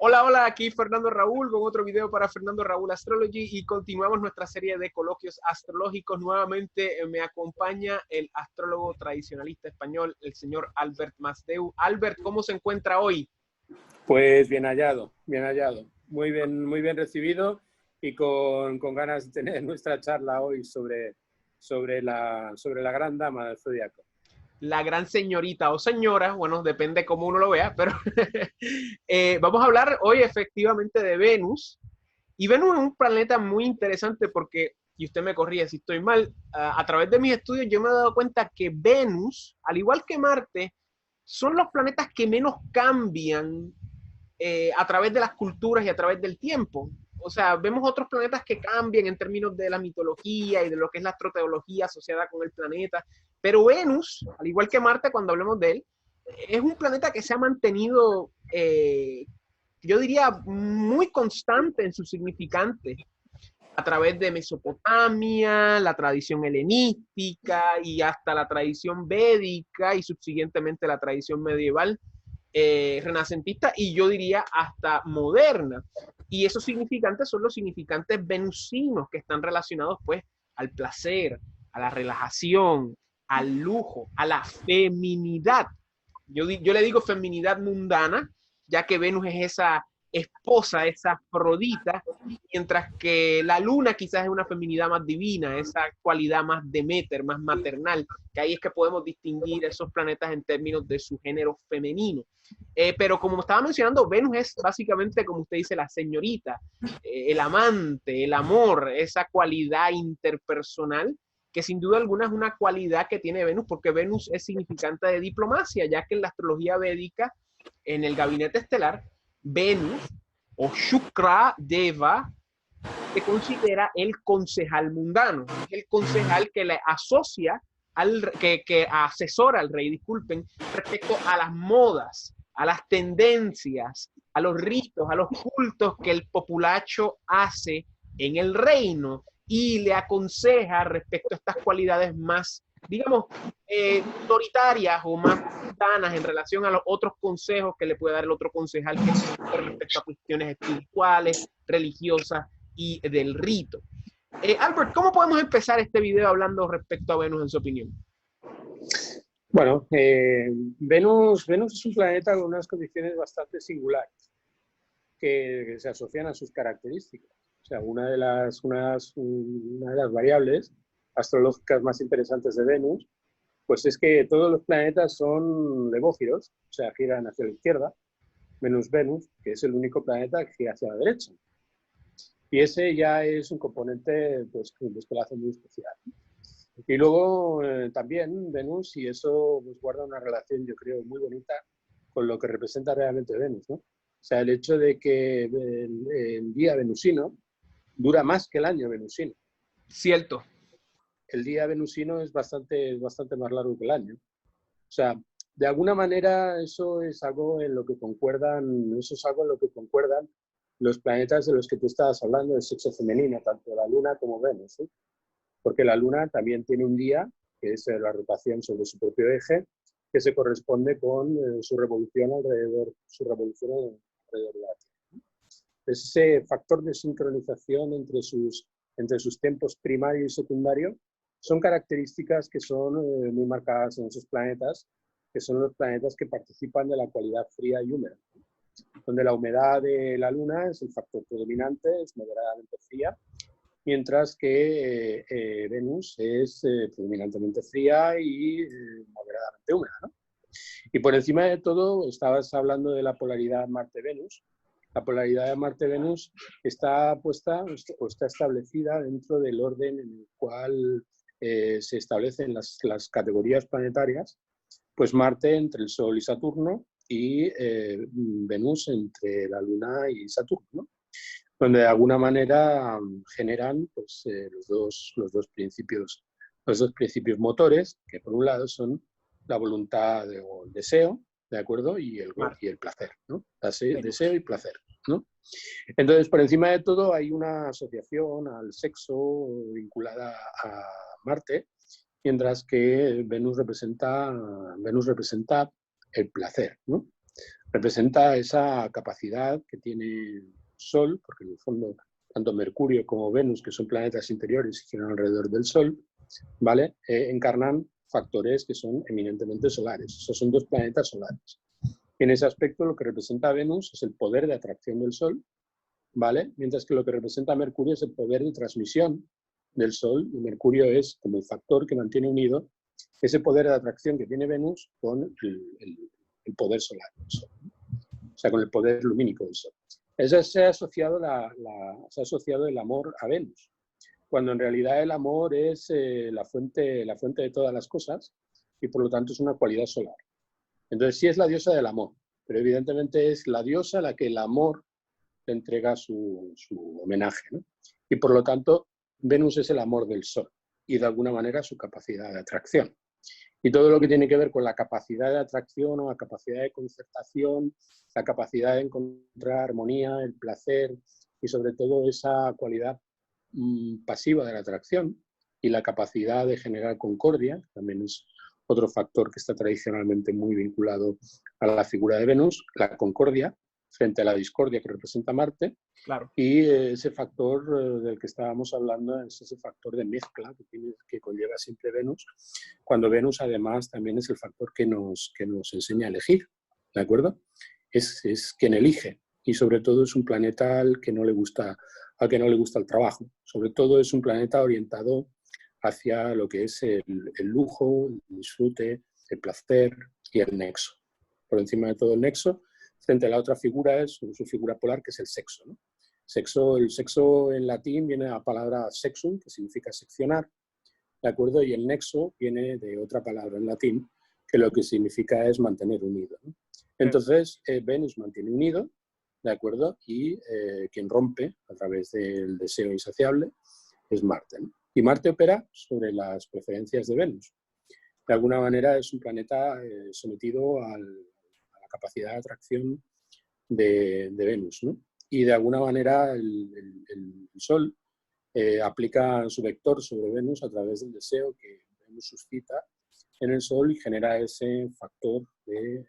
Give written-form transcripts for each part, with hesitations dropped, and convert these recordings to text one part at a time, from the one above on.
Hola, hola, aquí Fernando Raúl con otro video para Fernando Raúl Astrology y continuamos nuestra serie de coloquios astrológicos. Nuevamente me acompaña el astrólogo tradicionalista español, el señor Albert Masdeu. Albert, ¿cómo se encuentra hoy? Pues bien hallado, bien hallado. Muy bien recibido y con ganas de tener nuestra charla hoy sobre la gran dama del zodiaco. La gran señorita o señora, bueno, depende cómo uno lo vea, pero vamos a hablar hoy efectivamente de Venus. Y Venus es un planeta muy interesante porque, y usted me corrige si estoy mal, a través de mis estudios yo me he dado cuenta que Venus, al igual que Marte, son los planetas que menos cambian a través de las culturas y a través del tiempo. O sea, vemos otros planetas que cambian en términos de la mitología y de lo que es la astroteología asociada con el planeta, pero Venus, al igual que Marte, cuando hablemos de él, es un planeta que se ha mantenido, yo diría, muy constante en su significante a través de Mesopotamia, la tradición helenística y hasta la tradición védica y subsiguientemente la tradición medieval, renacentista y yo diría hasta moderna. Y esos significantes son los significantes venusinos que están relacionados pues al placer, a la relajación, al lujo, a la feminidad. Yo le digo feminidad mundana, ya que Venus es esa esposa, esa Afrodita, mientras que la luna quizás es una feminidad más divina, esa cualidad más Deméter, más maternal, que ahí es que podemos distinguir esos planetas en términos de su género femenino. Pero como estaba mencionando, Venus es básicamente, como usted dice, la señorita, el amante, el amor, esa cualidad interpersonal que sin duda alguna es una cualidad que tiene Venus, porque Venus es significante de diplomacia, ya que en la astrología védica, en el gabinete estelar, Venus o Shukra Deva se considera el concejal mundano, es el concejal que le asocia, que asesora al rey, disculpen, respecto a las modas, a las tendencias, a los ritos, a los cultos que el populacho hace en el reino y le aconseja respecto a estas cualidades más, digamos, autoritarias o más mundanas en relación a los otros consejos que le puede dar el otro concejal que respecto a cuestiones espirituales, religiosas y del rito. Albert, ¿cómo podemos empezar este video hablando respecto a Venus en su opinión? Bueno, Venus es un planeta con unas condiciones bastante singulares que se asocian a sus características. O sea, una de las variables astrológicas más interesantes de Venus, pues es que todos los planetas son levógiros, o sea, giran hacia la izquierda, menos Venus, que es el único planeta que gira hacia la derecha. Y ese ya es un componente pues, que lo hace muy especial. Y luego también Venus, y eso pues, guarda una relación, yo creo, muy bonita con lo que representa realmente Venus, ¿no? O sea, el hecho de que el día venusino dura más que el año venusino. Cierto. El día venusino es bastante más largo que el año. O sea, de alguna manera eso es algo en lo que concuerdan los planetas de los que tú estabas hablando, de sexo femenino, tanto la Luna como Venus, ¿sí? Porque la Luna también tiene un día, que es la rotación sobre su propio eje, que se corresponde con su revolución alrededor de la Tierra. Ese factor de sincronización entre sus tiempos primario y secundario son características que son muy marcadas en esos planetas, que son los planetas que participan de la cualidad fría y húmeda, donde la humedad de la Luna es el factor predominante, es moderadamente fría, mientras que Venus es predominantemente fría y moderadamente húmeda, ¿no? Y por encima de todo, estabas hablando de la polaridad Marte-Venus. La polaridad de Marte-Venus está puesta o está establecida dentro del orden en el cual se establecen las categorías planetarias, pues Marte entre el Sol y Saturno y Venus entre la Luna y Saturno, ¿no? Donde de alguna manera generan pues, los dos principios motores, que por un lado son la voluntad o el deseo, ¿de acuerdo? Y el placer, ¿no? Deseo y placer, ¿no? Entonces, por encima de todo, hay una asociación al sexo vinculada a Marte, mientras que Venus representa el placer, ¿no? Representa esa capacidad que tiene el Sol, porque en el fondo tanto Mercurio como Venus, que son planetas interiores y giran alrededor del Sol, ¿vale? Encarnan factores que son eminentemente solares. O sea, son dos planetas solares. En ese aspecto, lo que representa Venus es el poder de atracción del Sol, ¿vale? Mientras que lo que representa Mercurio es el poder de transmisión del Sol, y Mercurio es como el factor que mantiene unido ese poder de atracción que tiene Venus con el poder solar del Sol, o sea, con el poder lumínico del Sol. Eso se ha asociado, se ha asociado el amor a Venus, cuando en realidad el amor es la fuente de todas las cosas y por lo tanto es una cualidad solar. Entonces sí es la diosa del amor, pero evidentemente es la diosa a la que el amor le entrega su homenaje, ¿no? Y por lo tanto Venus es el amor del Sol y de alguna manera su capacidad de atracción. Y todo lo que tiene que ver con la capacidad de atracción o la capacidad de concertación, la capacidad de encontrar armonía, el placer y sobre todo esa cualidad pasiva de la atracción y la capacidad de generar concordia, también es otro factor que está tradicionalmente muy vinculado a la figura de Venus, la concordia frente a la discordia que representa Marte. Claro. Y ese factor del que estábamos hablando es ese factor de mezcla que conlleva siempre Venus, cuando Venus además también es el factor que nos enseña a elegir, ¿de acuerdo? Es quien elige, y sobre todo es un planeta al que no le gusta el trabajo. Sobre todo es un planeta orientado hacia lo que es el lujo, el disfrute, el placer y el nexo. Por encima de todo el nexo, frente a la otra figura es su figura polar, que es el sexo, ¿no? El sexo en latín viene de la palabra sexum, que significa seccionar, ¿de acuerdo? Y el nexo viene de otra palabra en latín, que lo que significa es mantener unido, ¿no? Entonces, Venus mantiene unido, ¿de acuerdo? Y quien rompe a través del deseo insaciable es Marte, ¿no? Y Marte opera sobre las preferencias de Venus. De alguna manera es un planeta sometido a la capacidad de atracción de Venus, ¿no? Y de alguna manera el Sol aplica su vector sobre Venus a través del deseo que Venus suscita en el Sol y genera ese factor de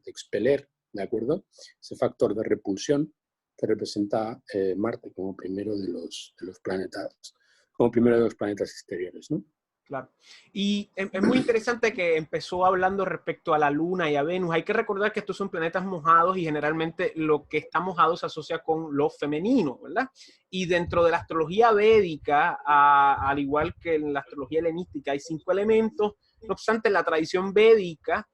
expeler, ¿de acuerdo? Ese factor de repulsión que representa Marte como primero de los planetas, como primero de los planetas exteriores, ¿no? Claro. Y es muy interesante que empezó hablando respecto a la Luna y a Venus. Hay que recordar que estos son planetas mojados y generalmente lo que está mojado se asocia con lo femenino, ¿verdad? Y dentro de la astrología védica, al igual que en la astrología helenística, hay 5 elementos. No obstante, en la tradición védica,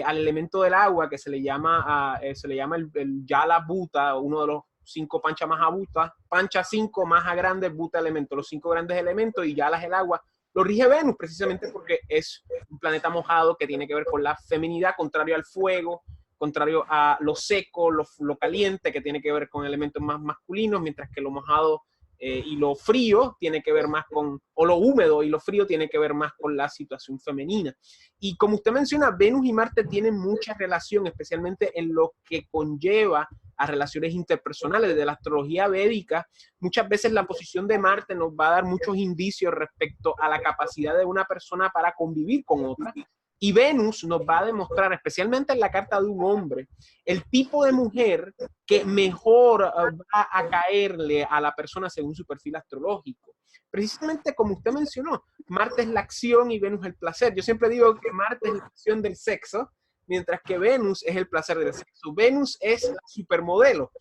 al elemento del agua, que se le llama el Yala Bhuta, uno de los 5 Pancha Mahabhuta, Pancha 5 más grande, Bhuta elemento, los 5 grandes elementos, y Yala es el agua. Lo rige Venus precisamente porque es un planeta mojado que tiene que ver con la feminidad, contrario al fuego, contrario a lo seco, lo caliente, que tiene que ver con elementos más masculinos, mientras que lo mojado y lo frío tiene que ver más con, o lo húmedo y lo frío tiene que ver más con la situación femenina. Y como usted menciona, Venus y Marte tienen mucha relación, especialmente en lo que conlleva a relaciones interpersonales. De la astrología védica, muchas veces la posición de Marte nos va a dar muchos indicios respecto a la capacidad de una persona para convivir con otra. Y Venus nos va a demostrar, especialmente en la carta de un hombre, el tipo de mujer que mejor va a caerle a la persona según su perfil astrológico. Precisamente como usted mencionó, Marte es la acción y Venus el placer. Yo siempre digo que Marte es la acción del sexo, mientras que Venus es el placer del sexo. Venus es la supermodelo,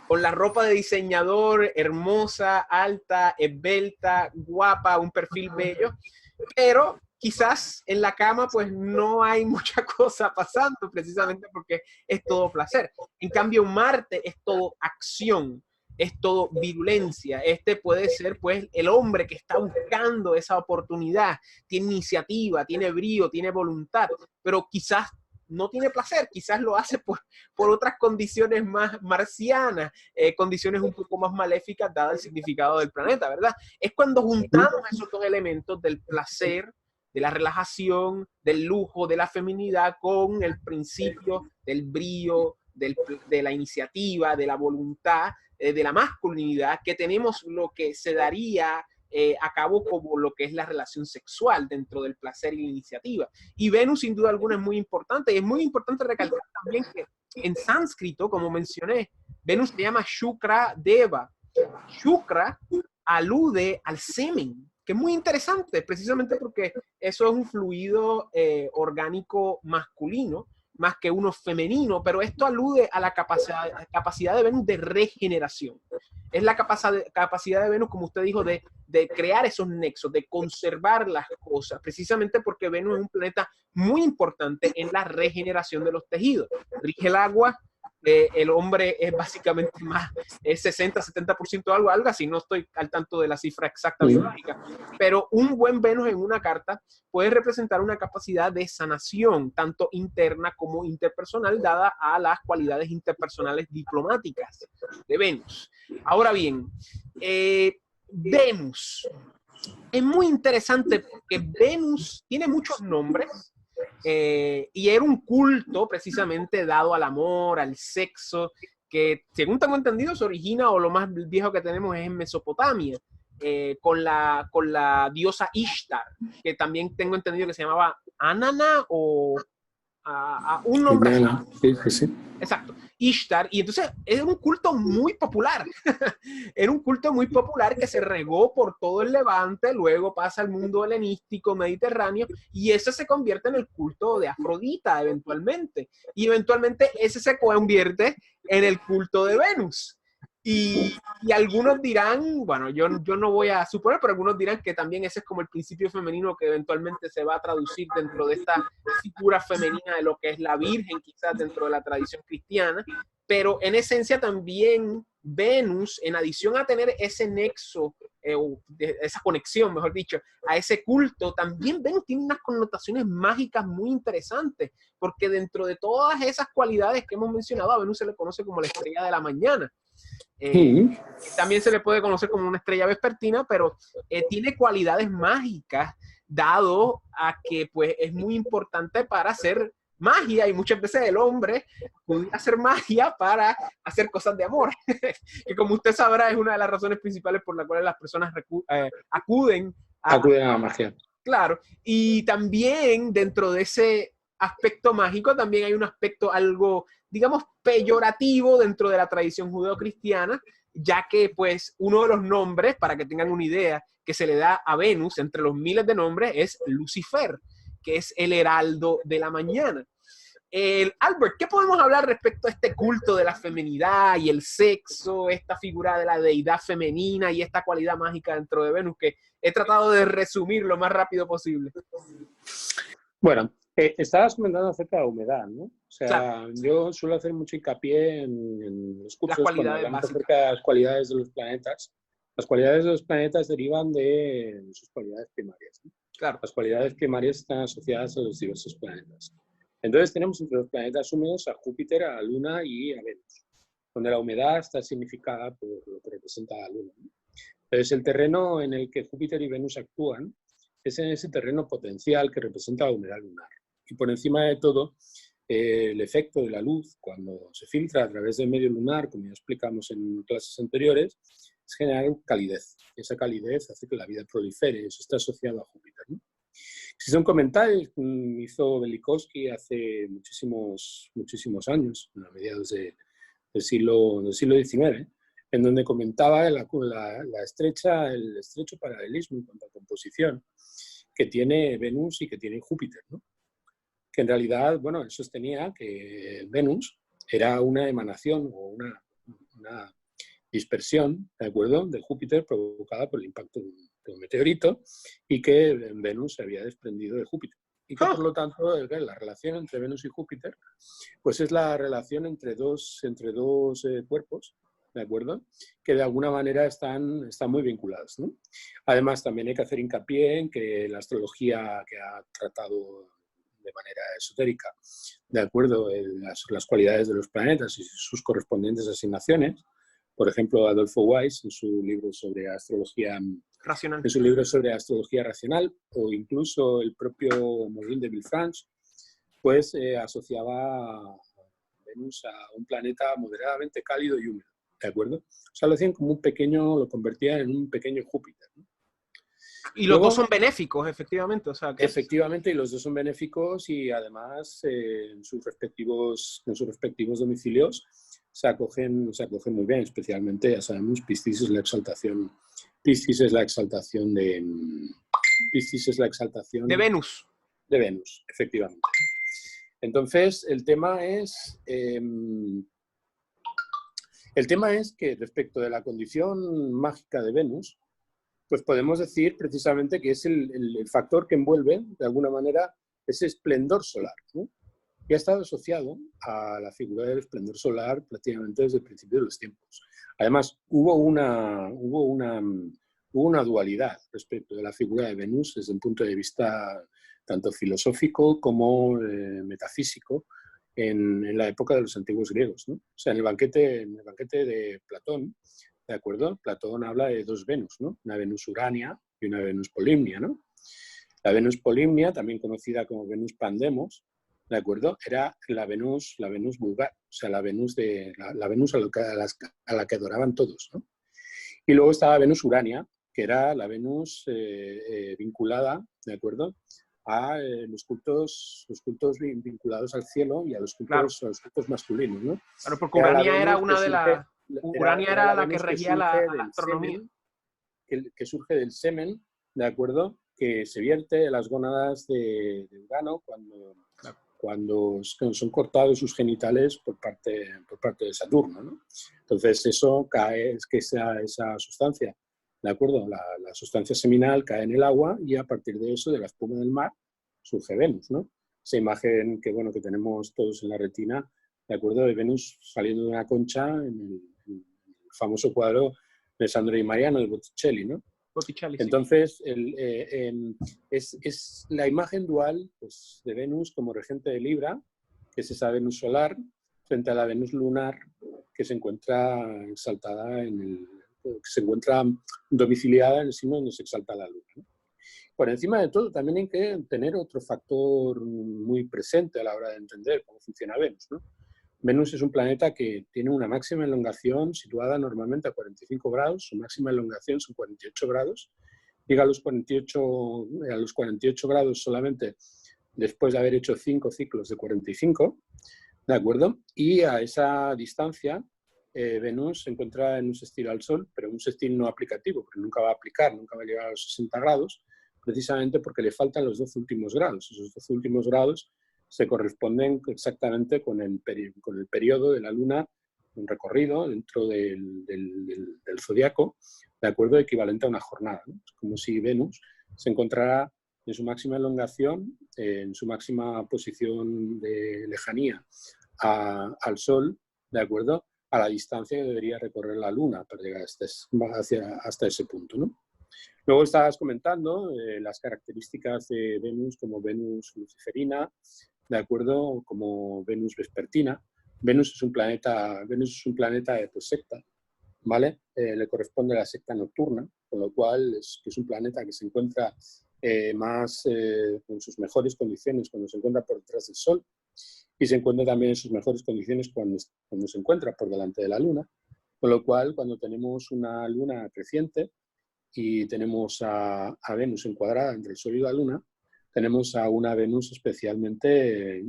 con la ropa de diseñador, hermosa, alta, esbelta, guapa, un perfil bello, pero quizás en la cama pues no hay mucha cosa pasando, precisamente porque es todo placer. En cambio, Marte es todo acción, es todo virulencia. Este puede ser pues el hombre que está buscando esa oportunidad, tiene iniciativa, tiene brío, tiene voluntad, pero quizás no tiene placer, quizás lo hace por otras condiciones más marcianas, condiciones un poco más maléficas dado el significado del planeta, ¿verdad? Es cuando juntamos esos dos elementos del placer, de la relajación, del lujo, de la feminidad, con el principio del brío, de la iniciativa, de la voluntad, de la masculinidad, que tenemos lo que se daría a cabo como lo que es la relación sexual dentro del placer y la iniciativa. Y Venus, sin duda alguna, es muy importante. Y es muy importante recalcar también que en sánscrito, como mencioné, Venus se llama Shukra Deva. Shukra alude al semen, que es muy interesante, precisamente porque eso es un fluido orgánico masculino, más que uno femenino, pero esto alude a la capacidad de Venus de regeneración. Es la capacidad de Venus, como usted dijo, de crear esos nexos, de conservar las cosas, precisamente porque Venus es un planeta muy importante en la regeneración de los tejidos. Rige el agua, el hombre es básicamente más, es 60-70% algo así, no estoy al tanto de la cifra exacta biológica, pero un buen Venus en una carta puede representar una capacidad de sanación, tanto interna como interpersonal, dada a las cualidades interpersonales diplomáticas de Venus. Ahora bien, Venus es muy interesante porque Venus tiene muchos nombres, y era un culto precisamente dado al amor, al sexo, que según tengo entendido se origina, o lo más viejo que tenemos es en Mesopotamia, con la diosa Ishtar, que también tengo entendido que se llamaba Anana o un nombre así. Sí. Exacto, Ishtar, y entonces era un culto muy popular, era un culto muy popular que se regó por todo el Levante, luego pasa al mundo helenístico, mediterráneo, y ese se convierte en el culto de Afrodita eventualmente, y eventualmente ese se convierte en el culto de Venus. Y algunos dirán, bueno, yo no voy a suponer, pero algunos dirán que también ese es como el principio femenino que eventualmente se va a traducir dentro de esta figura femenina de lo que es la Virgen, quizás dentro de la tradición cristiana, pero en esencia también Venus, en adición a tener ese nexo, esa conexión, mejor dicho, a ese culto, también Venus tiene unas connotaciones mágicas muy interesantes, porque dentro de todas esas cualidades que hemos mencionado, a Venus se le conoce como la estrella de la mañana. También se le puede conocer como una estrella vespertina, pero tiene cualidades mágicas, dado a que pues, es muy importante para hacer magia, y muchas veces el hombre puede hacer magia para hacer cosas de amor, que como usted sabrá es una de las razones principales por las cuales las personas acuden a la magia. Claro, y también dentro de ese aspecto mágico también hay un aspecto algo, digamos, peyorativo dentro de la tradición judeocristiana, ya que pues uno de los nombres, para que tengan una idea, que se le da a Venus entre los miles de nombres es Lucifer, que es el heraldo de la mañana. Albert, ¿qué podemos hablar respecto a este culto de la feminidad y el sexo, esta figura de la deidad femenina y esta cualidad mágica dentro de Venus, que he tratado de resumir lo más rápido posible? Bueno, estabas comentando acerca de la humedad, ¿no? O sea, claro, yo suelo hacer mucho hincapié en los cursos cuando hablamos básicas acerca de las cualidades de los planetas. Las cualidades de los planetas derivan de sus cualidades primarias, ¿no? Claro. Las cualidades primarias están asociadas a los diversos planetas. Entonces tenemos entre los planetas húmedos a Júpiter, a la Luna y a Venus, donde la humedad está significada por lo que representa la Luna, ¿no? Entonces el terreno en el que Júpiter y Venus actúan es en ese terreno potencial que representa la humedad lunar. Y por encima de todo, el efecto de la luz, cuando se filtra a través del medio lunar, como ya explicamos en clases anteriores, es generar calidez. Y esa calidez hace que la vida prolifere, y eso está asociado a Júpiter, ¿no? Existe un comentario que hizo Velikovsky hace muchísimos años, a mediados del siglo XIX, en donde comentaba el estrecho paralelismo en cuanto a composición que tiene Venus y que tiene Júpiter, ¿no? Que en realidad, bueno, él sostenía que Venus era una emanación o una dispersión, ¿de acuerdo?, de Júpiter provocada por el impacto de un meteorito, y que Venus se había desprendido de Júpiter. Y que por lo tanto la relación entre Venus y Júpiter pues es la relación entre dos cuerpos, ¿de acuerdo?, que de alguna manera están muy vinculados, ¿no? Además, también hay que hacer hincapié en que la astrología, que ha tratado de manera esotérica, de acuerdo, las cualidades de los planetas y sus correspondientes asignaciones, por ejemplo, Adolfo Weiss, en su libro sobre astrología racional, o incluso el propio Maurice de Villefranche, pues asociaba a Venus a un planeta moderadamente cálido y húmedo, ¿de acuerdo? O sea, lo hacían como lo convertían en un pequeño Júpiter, ¿no? Y los Luego, dos son benéficos, efectivamente. O sea, que efectivamente, y los dos son benéficos y además en sus respectivos domicilios se acogen muy bien, especialmente, ya sabemos, Piscis es la exaltación Piscis es la de exaltación Venus. de Venus, efectivamente. Entonces, el tema es que respecto de la condición mágica de Venus, pues podemos decir precisamente que es el factor que envuelve, de alguna manera, ese esplendor solar, ¿no? Y ha estado asociado a la figura del esplendor solar prácticamente desde el principio de los tiempos. Además, hubo una dualidad respecto de la figura de Venus desde un punto de vista tanto filosófico como metafísico en la época de los antiguos griegos, ¿no? O sea, en el banquete de Platón, ¿de acuerdo? Platón habla de dos Venus, ¿no? Una Venus Urania y una Venus Polimnia, ¿no? La Venus Polimnia, también conocida como Venus Pandemos, ¿de acuerdo? Era la Venus vulgar, o sea, la Venus a la que adoraban todos, ¿no? Y luego estaba Venus Urania, que era la Venus vinculada, ¿de acuerdo? A los cultos vinculados al cielo y Claro, a los cultos masculinos, ¿no? claro, porque Era la Urania era Venus que una de surge, las... Urania era era la la que Venus que regía surge la del astronomía. semen, que surge del semen, ¿de acuerdo? Que se vierte de las gónadas de Urano Claro. cuando son cortados sus genitales por parte de Saturno, ¿no? Entonces eso cae, es que esa sustancia, ¿de acuerdo? La sustancia seminal cae en el agua y a partir de eso, de la espuma del mar, surge Venus, ¿no? Esa imagen que, bueno, que tenemos todos en la retina, ¿de acuerdo? De Venus saliendo de una concha en el famoso cuadro de Sandro y Mariano de Botticelli, ¿no? Botticelli, sí. Entonces, es la imagen dual, pues, de Venus como regente de Libra, que es esa Venus solar, frente a la Venus lunar, que se encuentra exaltada que se encuentra domiciliada en el signo donde se exalta la luna, ¿no? Por encima de todo, también hay que tener otro factor muy presente a la hora de entender cómo funciona Venus, ¿no? Venus es un planeta que tiene una máxima elongación situada normalmente a 45 grados, su máxima elongación son 48 grados, llega a los 48 grados solamente después de haber hecho 5 ciclos de 45, ¿de acuerdo? Y a esa distancia, Venus se encuentra en un sextil al Sol, pero un sextil no aplicativo, porque nunca va a aplicar, nunca va a llegar a los 60 grados, precisamente porque le faltan los 12 últimos grados. Esos 12 últimos grados se corresponden exactamente con el periodo de la Luna, un recorrido dentro del zodiaco, de acuerdo, equivalente a una jornada, ¿no? Es como si Venus se encontrara en su máxima elongación, en su máxima posición de lejanía al Sol, ¿de acuerdo?, a la distancia que debería recorrer la Luna para llegar hasta ese punto, ¿no? Luego estabas comentando las características de Venus como Venus luciferina, ¿de acuerdo?, como Venus vespertina. Venus es un planeta de secta, ¿vale? Le corresponde a la secta nocturna, con lo cual es un planeta que se encuentra más en sus mejores condiciones cuando se encuentra por detrás del Sol y se encuentra también en sus mejores condiciones cuando se encuentra por delante de la Luna, con lo cual cuando tenemos una Luna creciente y tenemos a Venus encuadrada entre el Sol y la Luna, tenemos a una Venus especialmente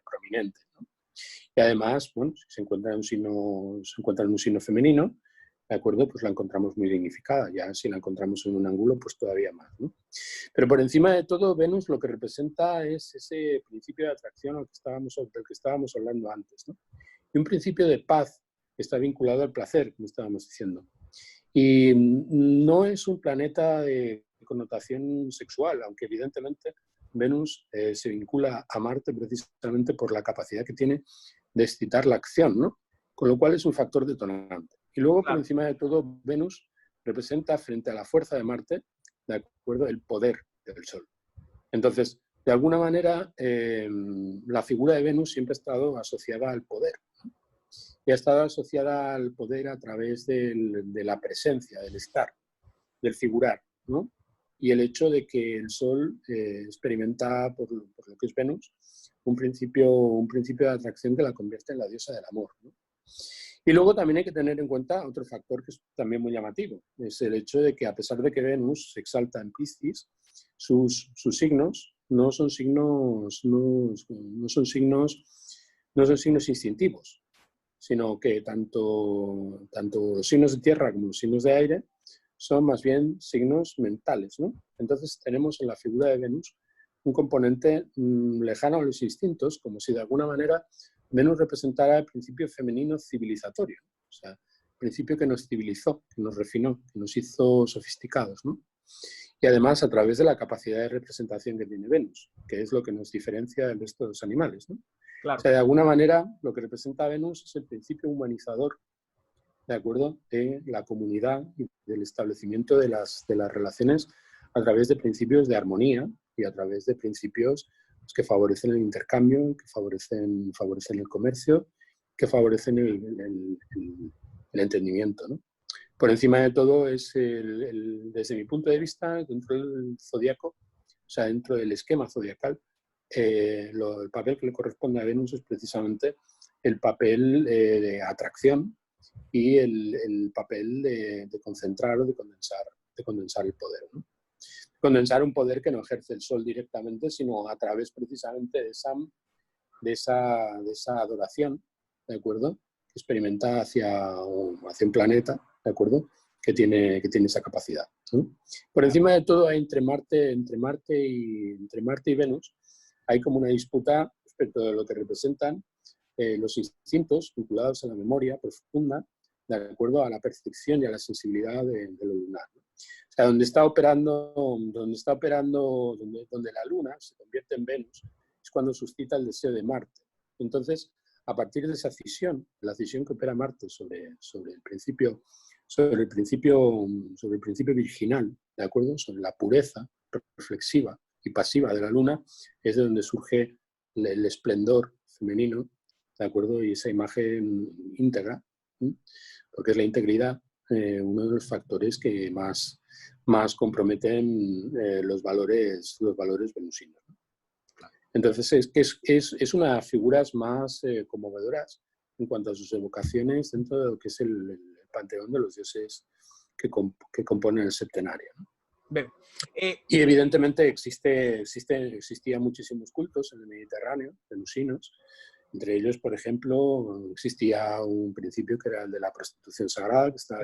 prominente, ¿no? Y además, bueno, si se encuentra en un signo femenino, ¿de acuerdo? Pues la encontramos muy dignificada. Ya si la encontramos en un ángulo, pues todavía más, ¿no? Pero por encima de todo, Venus lo que representa es ese principio de atracción del que estábamos hablando antes, ¿no? Y un principio de paz que está vinculado al placer, como estábamos diciendo. Y no es un planeta de connotación sexual, aunque evidentemente Venus se vincula a Marte precisamente por la capacidad que tiene de excitar la acción, ¿no? Con lo cual es un factor detonante. Y luego, por Claro. encima de todo, Venus representa frente a la fuerza de Marte, ¿de acuerdo?, el poder del Sol. Entonces, de alguna manera, la figura de Venus siempre ha estado asociada al poder, ¿no? Y ha estado asociada al poder a través de la presencia, del estar, del figurar, ¿no? Y el hecho de que el Sol experimenta, por lo que es Venus, un principio de atracción que la convierte en la diosa del amor, ¿no? Y luego también hay que tener en cuenta otro factor que es también muy llamativo, es el hecho de que a pesar de que Venus se exalta en Piscis, sus signos no son signos, no son signos, no son signos instintivos, sino que tanto los signos de tierra como los signos de aire son más bien signos mentales, ¿no? Entonces tenemos en la figura de Venus un componente lejano a los instintos, como si de alguna manera Venus representara el principio femenino civilizatorio, o sea, el principio que nos civilizó, que nos refinó, que nos hizo sofisticados, ¿no? Y además a través de la capacidad de representación que tiene Venus, que es lo que nos diferencia del resto de los animales, ¿no? Claro. O sea, de alguna manera lo que representa Venus es el principio humanizador, ¿de acuerdo?, de la comunidad y del establecimiento de las relaciones a través de principios de armonía y a través de principios que favorecen el intercambio, que favorecen el comercio, que favorecen el entendimiento, ¿no? Por encima de todo es, desde mi punto de vista, dentro del zodiaco, o sea, dentro del esquema zodiacal, el papel que le corresponde a Venus es precisamente el papel de atracción y el papel de concentrar o de condensar el poder, ¿no? Condensar un poder que no ejerce el Sol directamente, sino a través precisamente de esa adoración, ¿de acuerdo?, que experimenta hacia un planeta, ¿de acuerdo?, que tiene esa capacidad, ¿no? Por encima de todo, entre Marte y Venus, hay como una disputa respecto de lo que representan los instintos vinculados a la memoria profunda, de acuerdo a la percepción y a la sensibilidad de lo lunar, ¿no? O sea, donde la Luna se convierte en Venus, es cuando suscita el deseo de Marte. Entonces, a partir de esa cisión, la cisión que opera Marte sobre el principio virginal, ¿de acuerdo?, sobre la pureza reflexiva y pasiva de la Luna, es de donde surge el esplendor femenino, ¿de acuerdo?, y esa imagen íntegra, ¿sí?, porque es la integridad uno de los factores que más comprometen los valores venusinos, ¿no? Entonces es una de las figuras más conmovedoras en cuanto a sus evocaciones dentro de lo que es el panteón de los dioses que componen el septenario, ¿no? Bien. Y evidentemente existían muchísimos cultos en el Mediterráneo, venusinos. Entre ellos, por ejemplo, existía un principio que era el de la prostitución sagrada, que estaba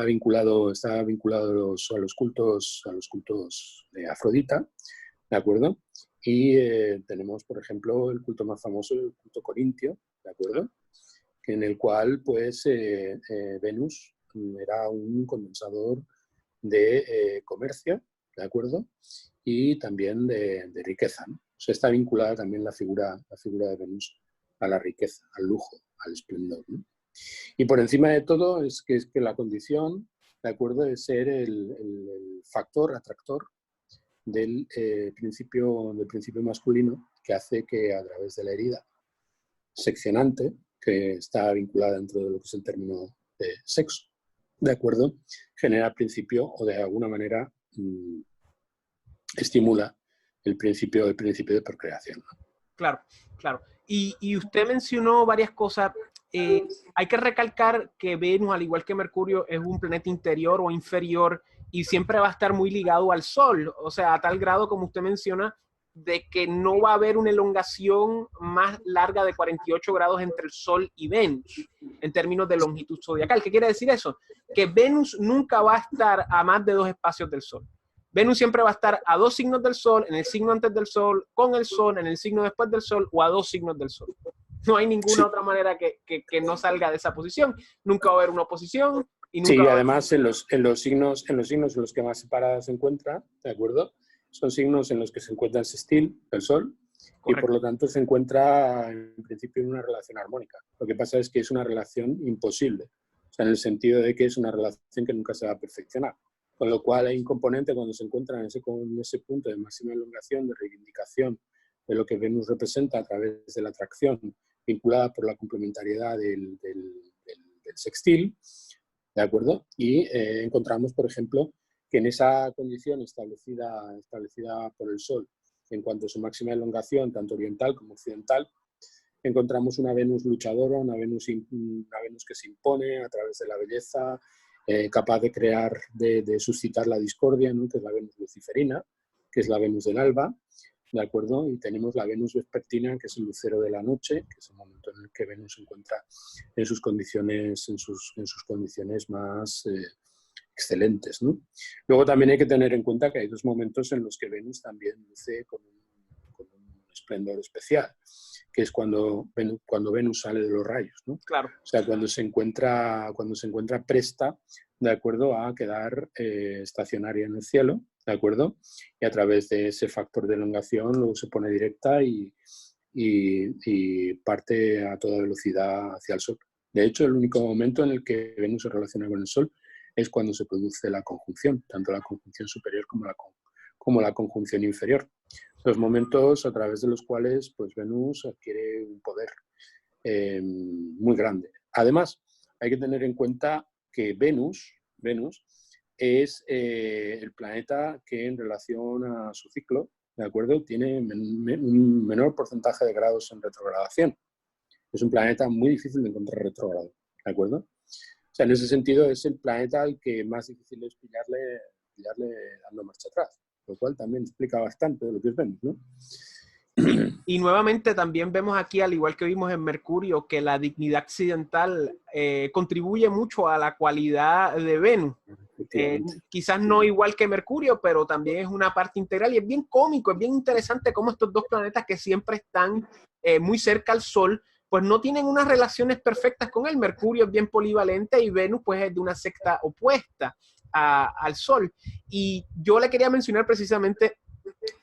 vinculado a los cultos de Afrodita, ¿de acuerdo? Y tenemos, por ejemplo, el culto más famoso, el culto corintio, ¿de acuerdo?, en el cual, pues, Venus era un condensador de comercio, ¿de acuerdo?, y también de riqueza, ¿no? O sea, está vinculada también la figura de Venus a la riqueza, al lujo, al esplendor, ¿no? Y por encima de todo es que la condición, ¿de acuerdo?, de ser el factor atractor del principio masculino, que hace que a través de la herida seccionante, que está vinculada dentro de lo que es el término de sexo, ¿de acuerdo?, genera al principio o de alguna manera estimula el principio de procreación, ¿no? Claro, claro. Y usted mencionó varias cosas. Hay que recalcar que Venus, al igual que Mercurio, es un planeta interior o inferior y siempre va a estar muy ligado al Sol. O sea, a tal grado, como usted menciona, de que no va a haber una elongación más larga de 48 grados entre el Sol y Venus, en términos de longitud zodiacal. ¿Qué quiere decir eso? Que Venus nunca va a estar a más de 2 espacios del Sol. Venus siempre va a estar a 2 signos del Sol, en el signo antes del Sol, con el Sol, en el signo después del Sol o a 2 signos del Sol. No hay ninguna otra manera que no salga de esa posición. Nunca va a haber una oposición y nunca sí, va a además en los signos en los que más separada se encuentra, ¿de acuerdo?, son signos en los que se encuentra el sextil, el Sol, y por lo tanto se encuentra en principio en una relación armónica. Lo que pasa es que es una relación imposible, o sea, en el sentido de que es una relación que nunca se va a perfeccionar. Con lo cual hay un componente cuando se encuentra en ese punto de máxima elongación, de reivindicación de lo que Venus representa a través de la atracción vinculada por la complementariedad del sextil, ¿de acuerdo? Y encontramos, por ejemplo, que en esa condición establecida por el Sol en cuanto a su máxima elongación, tanto oriental como occidental, encontramos una Venus luchadora, una Venus que se impone a través de la belleza, capaz de crear, de suscitar la discordia, ¿no? Que es la Venus luciferina, que es la Venus del alba, ¿de acuerdo? Y tenemos la Venus vespertina, que es el lucero de la noche, que es el momento en el que Venus se encuentra en sus condiciones, en sus condiciones más excelentes, ¿no? Luego también hay que tener en cuenta que hay dos momentos en los que Venus también luce con un esplendor especial, que es cuando Venus sale de los rayos, ¿no? Claro. O sea, cuando se encuentra presta, de acuerdo, a quedar estacionaria en el cielo, ¿de acuerdo? Y a través de ese factor de elongación luego se pone directa y parte a toda velocidad hacia el Sol. De hecho, el único momento en el que Venus se relaciona con el Sol es cuando se produce la conjunción, tanto la conjunción superior como la conjunción inferior. Los momentos a través de los cuales pues, Venus adquiere un poder muy grande. Además, hay que tener en cuenta que Venus es el planeta que en relación a su ciclo, ¿de acuerdo?, tiene un menor porcentaje de grados en retrogradación. Es un planeta muy difícil de encontrar retrógrado, ¿de acuerdo? O sea, en ese sentido es el planeta al que más difícil es pillarle dando marcha atrás, lo cual también explica bastante de lo que es Venus, ¿no? Y nuevamente también vemos aquí, al igual que vimos en Mercurio, que la dignidad accidental contribuye mucho a la cualidad de Venus. Quizás no igual que Mercurio, pero también es una parte integral y es bien cómico, es bien interesante cómo estos dos planetas que siempre están muy cerca al Sol, pues no tienen unas relaciones perfectas con él. Mercurio es bien polivalente y Venus pues es de una secta opuesta al Sol. Y yo le quería mencionar precisamente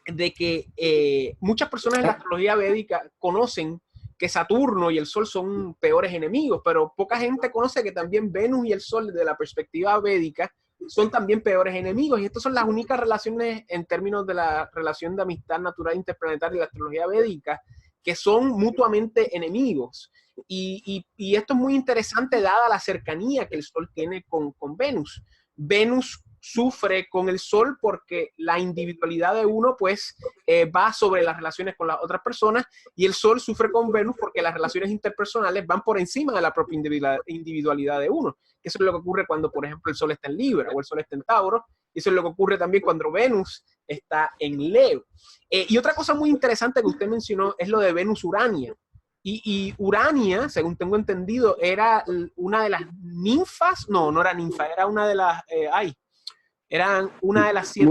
de que muchas personas en la astrología védica conocen que Saturno y el Sol son peores enemigos, pero poca gente conoce que también Venus y el Sol, desde la perspectiva védica, son también peores enemigos. Y estas son las únicas relaciones en términos de la relación de amistad natural interplanetaria de la astrología védica que son mutuamente enemigos. Y esto es muy interesante dada la cercanía que el Sol tiene con Venus. Venus sufre con el Sol porque la individualidad de uno pues va sobre las relaciones con las otras personas, y el Sol sufre con Venus porque las relaciones interpersonales van por encima de la propia individualidad de uno. Eso es lo que ocurre cuando, por ejemplo, el Sol está en Libra o el Sol está en Tauro. Eso es lo que ocurre también cuando Venus está en Leo. Y otra cosa muy interesante que usted mencionó es lo de Venus-Urania. Y Urania, según tengo entendido, era una de las ninfas, no era ninfa, era una de las, eran una de las 7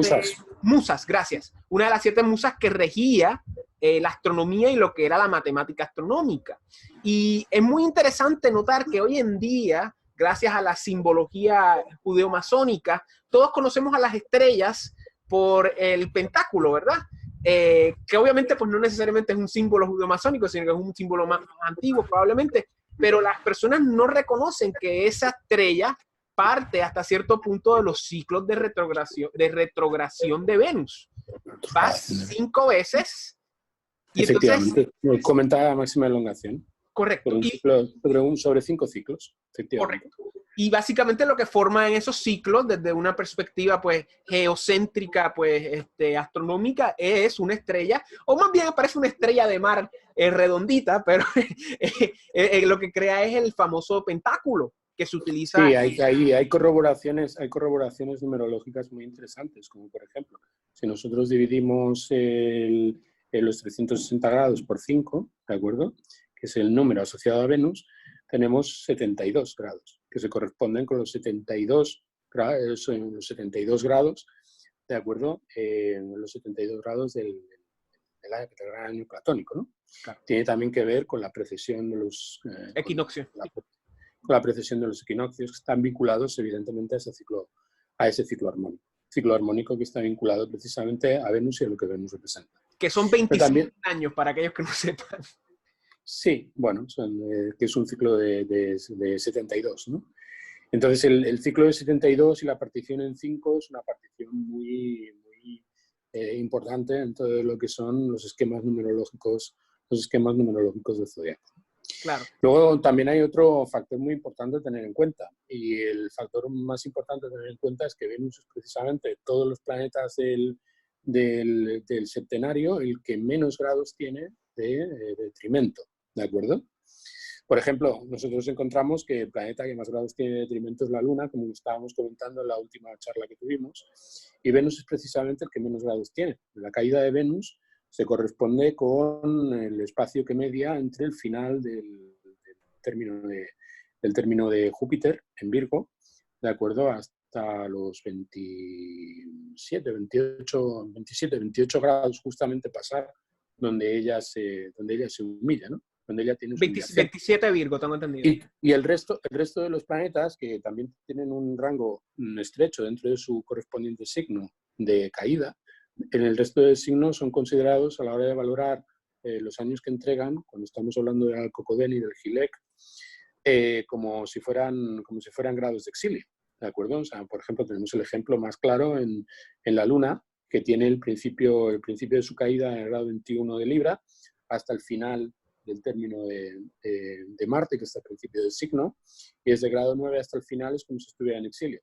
musas, gracias. Una de las 7 musas que regía la astronomía y lo que era la matemática astronómica. Y es muy interesante notar que hoy en día, gracias a la simbología judeo-masónica, todos conocemos a las estrellas por el pentáculo, ¿verdad? Que obviamente pues no necesariamente es un símbolo judeo-masónico, sino que es un símbolo más antiguo probablemente, pero las personas no reconocen que esa estrella parte hasta cierto punto de los ciclos de retrogradación de Venus. Va 5 veces. Y efectivamente, entonces, comenta máxima elongación. Correcto. Sobre 5 ciclos, efectivamente. Correcto. Y básicamente lo que forma en esos ciclos, desde una perspectiva pues geocéntrica, pues astronómica, es una estrella, o más bien parece una estrella de mar redondita, pero lo que crea es el famoso pentáculo que se utiliza. Sí, hay corroboraciones numerológicas muy interesantes, como por ejemplo, si nosotros dividimos los 360 grados por 5, ¿de acuerdo?, que es el número asociado a Venus, tenemos 72 grados, que se corresponden con los 72 grados, ¿de acuerdo?, los 72 grados del gran año platónico, ¿no? Claro. Tiene también que ver con la precesión de los equinoccios. Con la precesión de los equinoccios, que están vinculados evidentemente a ese ciclo armónico. Ciclo armónico que está vinculado precisamente a Venus y a lo que Venus representa. Que son 25 años, para aquellos que no sepan. Sí, bueno, que es un ciclo de 72, ¿no? Entonces el ciclo de 72 y la partición en 5 es una partición muy importante en todo lo que son los esquemas numerológicos del zodiaco. Claro. Luego también hay otro factor muy importante a tener en cuenta, y el factor más importante a tener en cuenta es que Venus es precisamente todos los planetas del septenario el que menos grados tiene de detrimento, ¿de acuerdo? Por ejemplo, nosotros encontramos que el planeta que más grados tiene de detrimento es la Luna, como estábamos comentando en la última charla que tuvimos, y Venus es precisamente el que menos grados tiene. La caída de Venus se corresponde con el espacio que media entre el final del término de Júpiter en Virgo, ¿de acuerdo? Hasta los 27, 28 grados, justamente pasar donde ella se humilla, ¿no? Donde ella tiene su humillación. 27 Virgo, tengo entendido. Y el resto de los planetas, que también tienen un rango estrecho dentro de su correspondiente signo de caída, en el resto de signos son considerados a la hora de valorar los años que entregan, cuando estamos hablando del Alcocodén y del Gilec, como si fueran grados de exilio, ¿de acuerdo? O sea, por ejemplo, tenemos el ejemplo más claro en la Luna, que tiene el principio de su caída en el grado 21 de Libra, hasta el final del término de Marte, que está al principio del signo, y desde grado 9 hasta el final es como si estuviera en exilio.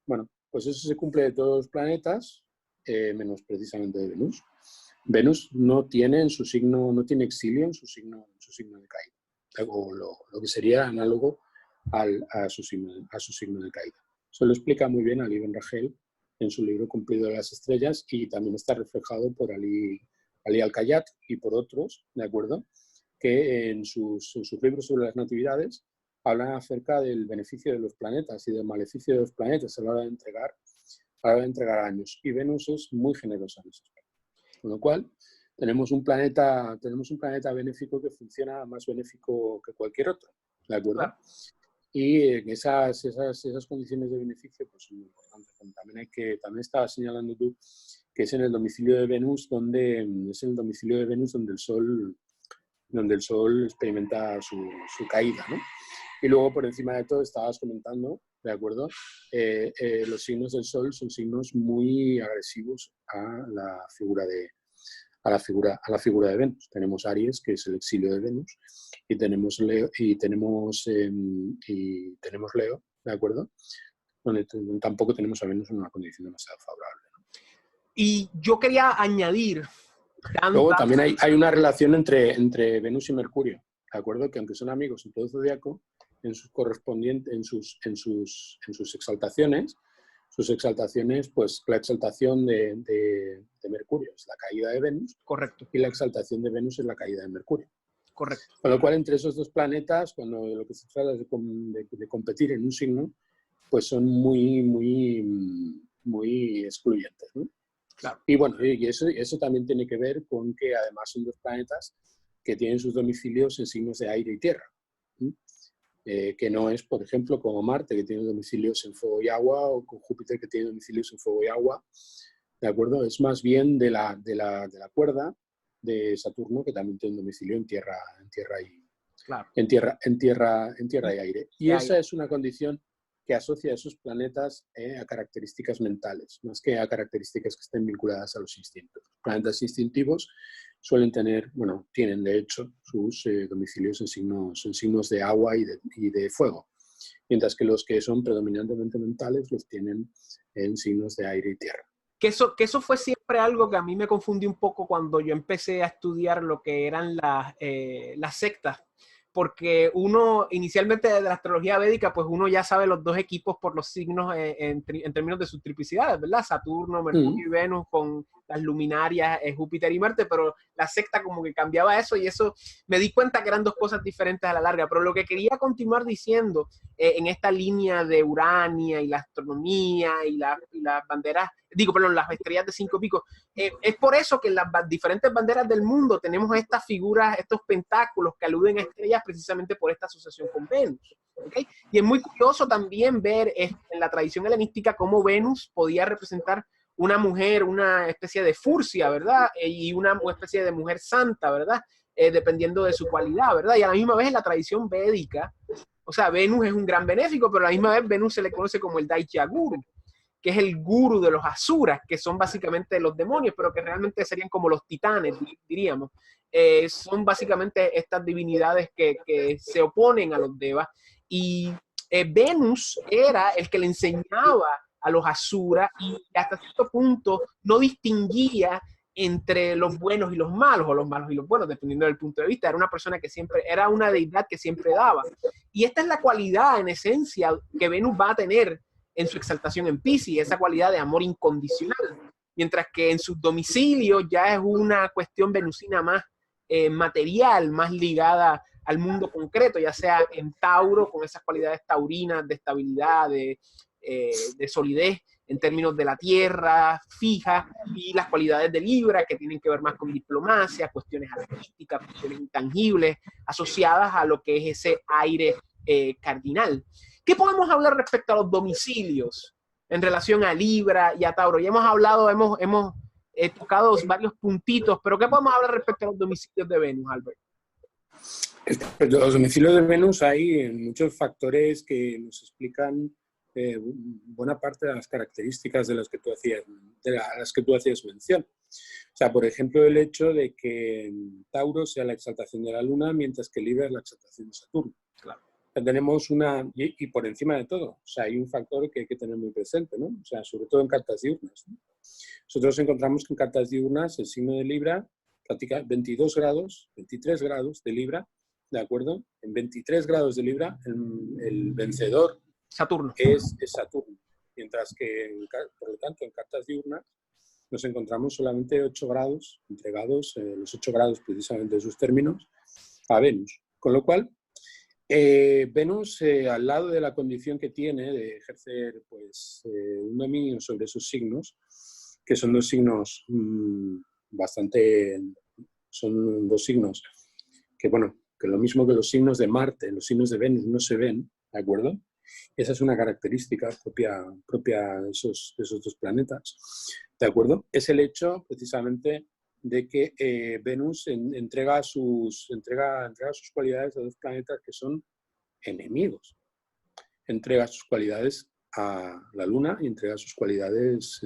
Bueno, pues eso se cumple de todos los planetas, menos precisamente de Venus. Venus no tiene exilio en su signo de caída, o lo que sería análogo a su signo de caída. Eso lo explica muy bien Ali Ben Rachel en su libro Cumplido de las Estrellas, y también está reflejado por Ali Al-Khayyat y por otros, ¿de acuerdo?, que en sus libros sobre las natividades hablan acerca del beneficio de los planetas y del maleficio de los planetas a la hora de entregar años. Y Venus es muy generosa en ese aspecto. Con lo cual, tenemos un planeta benéfico que funciona más benéfico que cualquier otro, ¿de acuerdo? Claro. Y esas condiciones de beneficio pues, son muy importantes. También estaba señalando tú que es en el domicilio de Venus donde el Sol experimenta su caída, ¿no? Y luego, por encima de todo, estabas comentando, ¿de acuerdo? Los signos del Sol son signos muy agresivos a la figura de Venus. Tenemos Aries, que es el exilio de Venus, y tenemos Leo, ¿de acuerdo? Donde tampoco tenemos a Venus en una condición demasiado favorable, ¿no? Y yo quería añadir... Luego también hay una relación entre Venus y Mercurio, ¿de acuerdo? Que aunque son amigos en todo el zodiaco, en sus exaltaciones, pues la exaltación de Mercurio es la caída de Venus. Correcto. Y la exaltación de Venus es la caída de Mercurio. Correcto. Con lo cual, entre esos dos planetas, cuando lo que se trata es de competir en un signo, pues son muy, muy, muy excluyentes, ¿no? Claro. Y bueno, y eso también tiene que ver con que además son dos planetas que tienen sus domicilios en signos de aire y tierra. Que no es, por ejemplo, como Marte, que tiene domicilios en fuego y agua, o con Júpiter, que tiene domicilios en fuego y agua, ¿de acuerdo? Es más bien de la cuerda de Saturno, que también tiene domicilio en tierra claro. en tierra y aire. Y esa es una condición que asocia a esos planetas a características mentales, más que a características que estén vinculadas a los instintos. Los planetas instintivos tienen de hecho sus domicilios en signos de agua y de fuego, mientras que los que son predominantemente mentales los tienen en signos de aire y tierra. Que eso fue siempre algo que a mí me confundió un poco cuando yo empecé a estudiar lo que eran las sectas. Porque uno, inicialmente de la astrología védica, pues uno ya sabe los dos equipos por los signos en términos de sus triplicidades, ¿verdad? Saturno, Mercurio y Venus con las luminarias, Júpiter y Marte, pero la secta como que cambiaba eso y eso me di cuenta que eran dos cosas diferentes a la larga. Pero lo que quería continuar diciendo en esta línea de Urania y la astronomía y las banderas, las estrellas de 5 picos, es por eso que en las diferentes banderas del mundo tenemos estas figuras, estos pentáculos que aluden a estrellas precisamente por esta asociación con Venus. ¿Okay? Y es muy curioso también ver en la tradición helenística cómo Venus podía representar una mujer, una especie de furcia, ¿verdad? Y una especie de mujer santa, ¿verdad? Dependiendo de su cualidad, ¿verdad? Y a la misma vez en la tradición védica, o sea, Venus es un gran benéfico, pero a la misma vez Venus se le conoce como el Daitya Guru, que es el guru de los asuras, que son básicamente los demonios, pero que realmente serían como los titanes, diríamos. Son básicamente estas divinidades que se oponen a los devas. Y Venus era el que le enseñaba a los asuras y hasta cierto punto no distinguía entre los buenos y los malos, o los malos y los buenos, dependiendo del punto de vista. Era una persona que siempre, era una deidad que siempre daba. Y esta es la cualidad, en esencia, que Venus va a tener en su exaltación en Piscis, esa cualidad de amor incondicional. Mientras que en sus domicilios ya es una cuestión venusina más material, más ligada al mundo concreto, ya sea en Tauro, con esas cualidades taurinas de estabilidad, de solidez en términos de la tierra fija, y las cualidades de Libra, que tienen que ver más con diplomacia, cuestiones artísticas, cuestiones intangibles, asociadas a lo que es ese aire cardinal. ¿Qué podemos hablar respecto a los domicilios en relación a Libra y a Tauro? Ya hemos hablado, hemos tocado varios puntitos, pero ¿qué podemos hablar respecto a los domicilios de Venus, Albert? Los domicilios de Venus hay muchos factores que nos explican buena parte de las características de las que tú hacías mención. O sea, por ejemplo, el hecho de que Tauro sea la exaltación de la Luna, mientras que Libra es la exaltación de Saturno. Claro. O sea, tenemos y por encima de todo, o sea, hay un factor que hay que tener muy presente, ¿no? O sea, sobre todo en cartas diurnas, ¿no? Nosotros encontramos que en cartas diurnas el signo de Libra practica 22 grados, 23 grados de Libra, ¿de acuerdo? En 23 grados de Libra, el vencedor Saturno. Es Saturno. Mientras que, por lo tanto, en cartas diurnas nos encontramos solamente 8 grados, entregados, los 8 grados precisamente de sus términos, a Venus. Con lo cual, Venus, al lado de la condición que tiene de ejercer pues, un dominio sobre esos signos, que son dos signos son dos signos que, bueno, que lo mismo que los signos de Marte, los signos de Venus no se ven, ¿de acuerdo? Esa es una característica propia de esos dos planetas, ¿de acuerdo? Es el hecho, precisamente, de que Venus entrega sus cualidades a dos planetas que son enemigos. Entrega sus cualidades a la Luna y entrega sus cualidades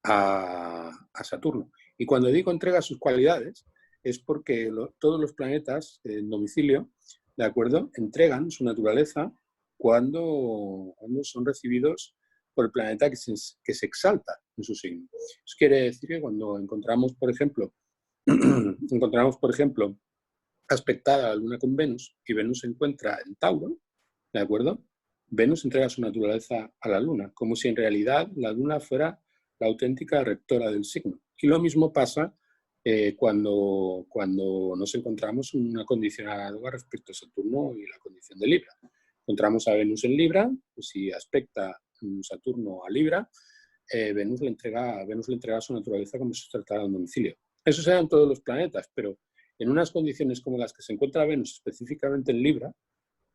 a Saturno. Y cuando digo entrega sus cualidades, es porque todos los planetas en domicilio, ¿de acuerdo?, entregan su naturaleza cuando son recibidos por el planeta que se exalta en su signo. Eso quiere decir que cuando encontramos, por ejemplo, aspectada la Luna con Venus y Venus se encuentra en Tauro, ¿de acuerdo?, Venus entrega su naturaleza a la Luna, como si en realidad la Luna fuera la auténtica rectora del signo. Y lo mismo pasa cuando nos encontramos en una condición análoga respecto a Saturno y la condición de Libra. Encontramos a Venus en Libra, pues si aspecta Saturno a Libra, Venus le entrega su naturaleza como si se tratara de un domicilio. Eso se da en todos los planetas, pero en unas condiciones como las que se encuentra Venus, específicamente en Libra,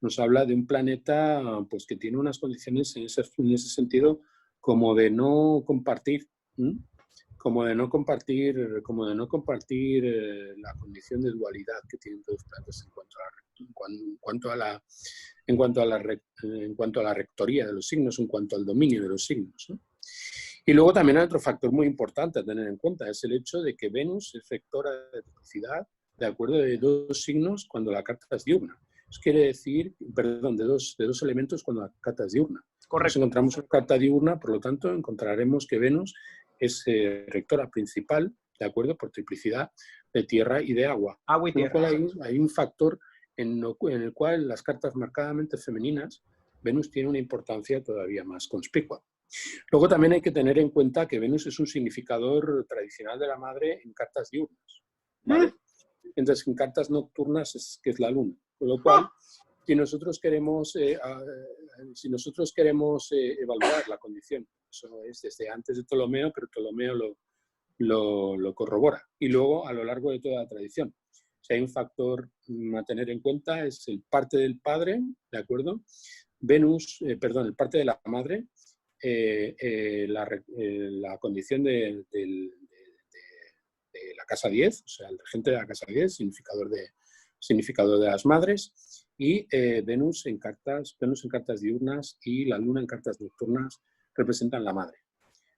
nos habla de un planeta pues, que tiene unas condiciones en ese sentido como de no compartir, como de no compartir la condición de dualidad que tienen todos los planetas en cuanto a la rectoría de los signos, en cuanto al dominio de los signos, ¿no? Y luego también hay otro factor muy importante a tener en cuenta, es el hecho de que Venus es rectora de toxicidad de acuerdo de dos signos cuando la carta es diurna. Eso quiere decir, perdón, de dos elementos cuando la carta es diurna. Correcto. Si encontramos una carta diurna, por lo tanto, encontraremos que Venus es rectora principal, de acuerdo, por triplicidad de tierra y de agua. Agua y tierra. Con lo cual hay un factor en el cual las cartas marcadamente femeninas, Venus tiene una importancia todavía más conspicua. Luego también hay que tener en cuenta que Venus es un significador tradicional de la madre en cartas diurnas, ¿vale? Entonces, en cartas nocturnas que es la luna. Con lo cual, si nosotros queremos evaluar la condición, eso es desde antes de Ptolomeo, pero Ptolomeo lo corrobora. Y luego, a lo largo de toda la tradición. Si hay un factor a tener en cuenta, es el parte del padre, ¿de acuerdo? El parte de la madre, la condición de la casa 10, o sea, el regente de la casa 10, significador de las madres, y Venus en cartas diurnas y la Luna en cartas nocturnas representan la madre.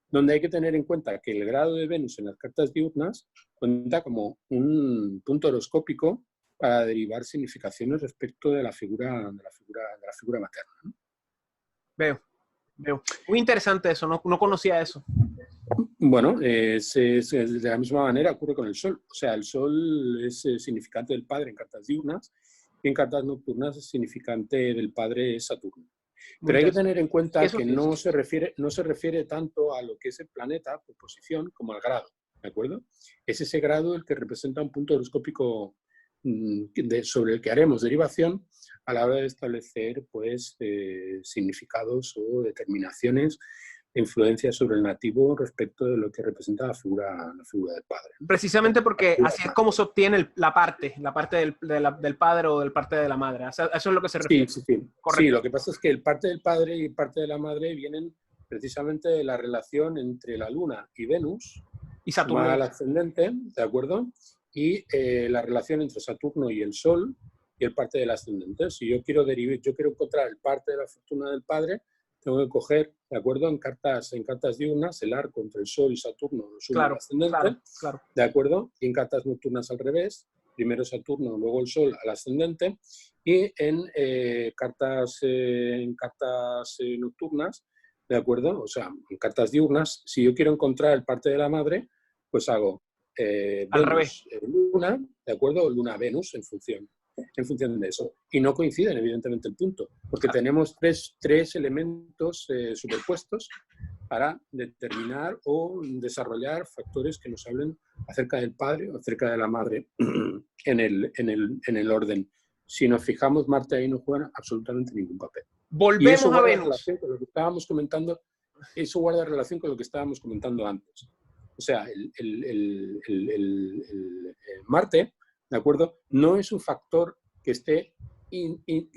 Donde hay que tener en cuenta que el grado de Venus en las cartas diurnas cuenta como un punto horoscópico para derivar significaciones respecto de la figura materna, ¿no? Veo. Muy interesante eso, no conocía eso. Bueno, de la misma manera ocurre con el Sol. O sea, el Sol es significante del Padre en cartas diurnas y en cartas nocturnas es significante del Padre Saturno. Muy Pero hay que interesante. tener en ¿Qué cuenta eso que quiere decir? no se refiere tanto a lo que es el planeta por posición como al grado, ¿de acuerdo? Es ese grado el que representa un punto horoscópico sobre el que haremos derivación a la hora de establecer pues, significados o determinaciones e influencias sobre el nativo respecto de lo que representa la figura del padre, ¿no? Precisamente porque así es como se obtiene la parte del padre o del parte de la madre. Eso es lo que se Sí, refiere. sí, sí. Sí, Correcto. lo que pasa es que el parte del padre y parte de la madre vienen precisamente de la relación entre la Luna y Venus, Y Saturno. sumada al ascendente, ¿de acuerdo? Y la relación entre Saturno y el Sol y el parte del ascendente. Si yo quiero derivar, yo quiero encontrar el parte de la fortuna del padre, tengo que coger, ¿de acuerdo? En cartas diurnas, el arco entre el Sol y Saturno lo sumo al Claro, ascendente, claro. ¿de acuerdo? Y en cartas nocturnas al revés, primero Saturno, luego el Sol al ascendente, y en cartas nocturnas, ¿de acuerdo? O sea, en cartas diurnas, si yo quiero encontrar el parte de la madre, pues hago Al revés. Venus, Luna, ¿de acuerdo? O Luna, Venus, en función de eso. Y no coinciden, evidentemente, el punto, porque Claro. tenemos tres elementos superpuestos para determinar o desarrollar factores que nos hablen acerca del padre o acerca de la madre en el orden. Si nos fijamos, Marte ahí no juega absolutamente ningún papel. Y eso Volvemos a guarda Venus. relación con lo que estábamos comentando, eso guarda relación con lo que estábamos comentando antes. O sea, el Marte, ¿de acuerdo? No es un factor que esté,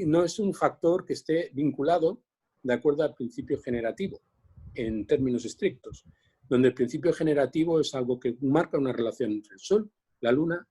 no es un factor que esté vinculado de acuerdo al principio generativo, en términos estrictos, donde el principio generativo es algo que marca una relación entre el Sol, la Luna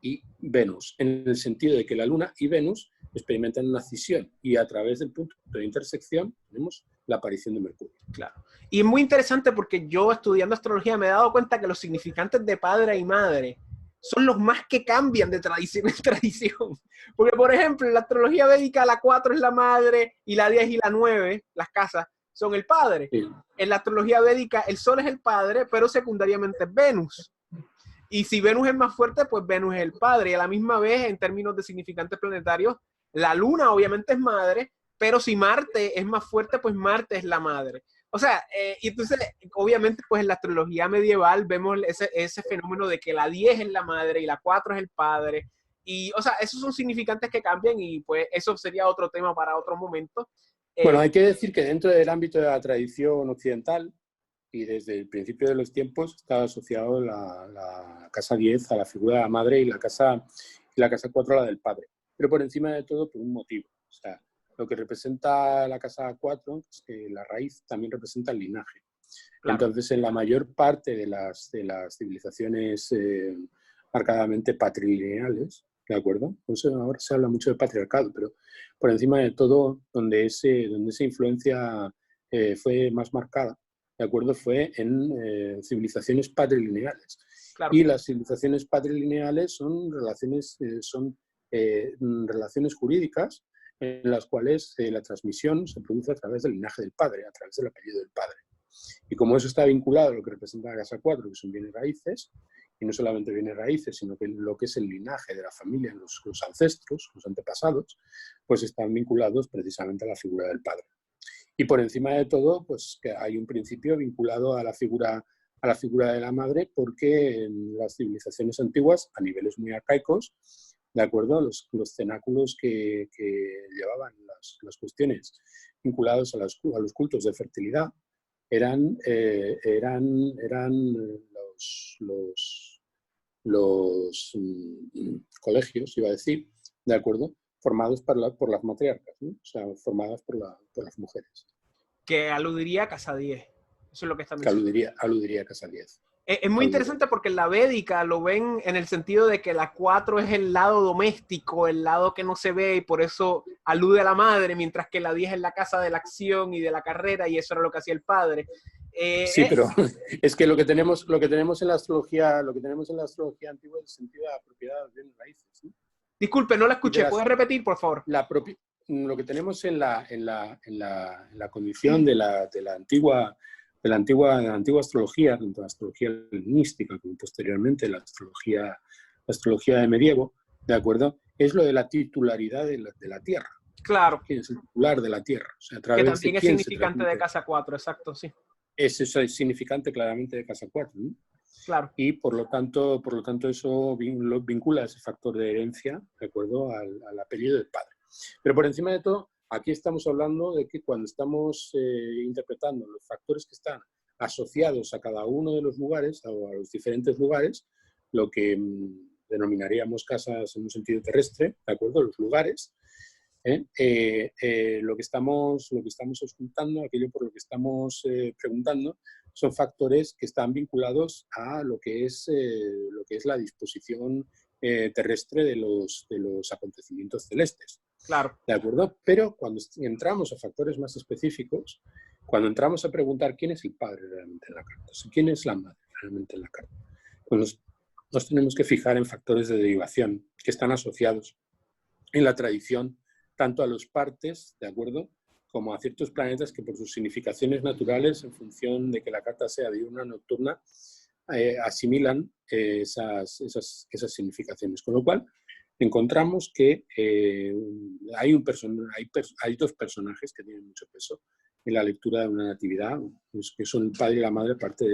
y Venus, en el sentido de que la Luna y Venus experimentan una cisón y a través del punto de intersección tenemos la aparición de Mercurio. Claro. Y es muy interesante porque yo estudiando astrología me he dado cuenta que los significantes de padre y madre son los más que cambian de tradición en tradición. Porque, por ejemplo, en la astrología védica la 4 es la madre y la 10 y la 9, las casas, son el padre. Sí. En la astrología védica el Sol es el padre, pero secundariamente es Venus. Y si Venus es más fuerte, pues Venus es el padre. Y a la misma vez, en términos de significantes planetarios, la Luna obviamente es madre, pero si Marte es más fuerte, pues Marte es la madre. O sea, y entonces, obviamente, pues en la astrología medieval vemos ese fenómeno de que la 10 es la madre y la 4 es el padre. Y, o sea, esos son significantes que cambian y pues eso sería otro tema para otro momento. Bueno, hay que decir que dentro del ámbito de la tradición occidental y desde el principio de los tiempos está asociado la casa 10 a la figura de la madre y la casa 4 a la del padre. Pero por encima de todo por un motivo. O sea, lo que representa la casa 4 es que la raíz también representa el linaje. Claro. Entonces, en la mayor parte de las civilizaciones marcadamente patrilineales, ¿de acuerdo? Por eso ahora se habla mucho de patriarcado, pero por encima de todo, donde esa influencia fue más marcada, ¿de acuerdo? Fue en civilizaciones patrilineales. Claro. Y las civilizaciones patrilineales son relaciones jurídicas en las cuales la transmisión se produce a través del linaje del padre, a través del apellido del padre. Y como eso está vinculado a lo que representa la casa 4, que son bienes raíces, y no solamente bienes raíces, sino que lo que es el linaje de la familia, los ancestros, los antepasados, pues están vinculados precisamente a la figura del padre. Y por encima de todo, pues que hay un principio vinculado a la figura de la madre, porque en las civilizaciones antiguas, a niveles muy arcaicos, ¿de acuerdo? Los cenáculos que llevaban las cuestiones vinculadas a los cultos de fertilidad eran los colegios, iba a decir, ¿de acuerdo? Formados por las matriarcas, ¿no? O sea, formadas por las mujeres. Que aludiría a casa 10. Eso es lo que está mencionando. Que aludiría a casa 10. Es muy interesante porque en la védica lo ven en el sentido de que la 4 es el lado doméstico, el lado que no se ve y por eso alude a la madre, mientras que la 10 es la casa de la acción y de la carrera y eso era lo que hacía el padre. Sí, pero es que lo que tenemos en la astrología, antigua es el sentido de la propiedad de bienes raíces, ¿sí? Disculpe, no la escuché. ¿Puedes repetir, por favor? Lo que tenemos en la condición de la de la antigua astrología, tanto la astrología helenística como posteriormente la astrología de medievo, ¿de acuerdo? Es lo de la titularidad de la Tierra. Claro. ¿Quién es el titular de la Tierra? O sea, a Que través también de es quién se significante de transmite. casa 4, exacto, sí. Eso es significante claramente de casa 4, ¿no? Claro. Y por lo tanto eso lo vincula ese factor de herencia, ¿de acuerdo?, al apellido del padre. Pero por encima de todo, aquí estamos hablando de que cuando estamos interpretando los factores que están asociados a cada uno de los lugares, o a los diferentes lugares, lo que denominaríamos casas en un sentido terrestre, ¿de acuerdo?, los lugares, lo que estamos ocultando, aquello por lo que estamos preguntando, son factores que están vinculados a lo que es la disposición terrestre de los acontecimientos celestes. Claro. ¿De acuerdo? Pero cuando entramos a factores más específicos, cuando entramos a preguntar quién es el padre realmente en la carta, quién es la madre realmente en la carta, pues nos tenemos que fijar en factores de derivación que están asociados en la tradición tanto a los partes, ¿de acuerdo?, como a ciertos planetas que por sus significaciones naturales, en función de que la carta sea diurna o nocturna, asimilan esas significaciones. Con lo cual, encontramos que hay dos personajes que tienen mucho peso en la lectura de una natividad, que son el padre y la madre, aparte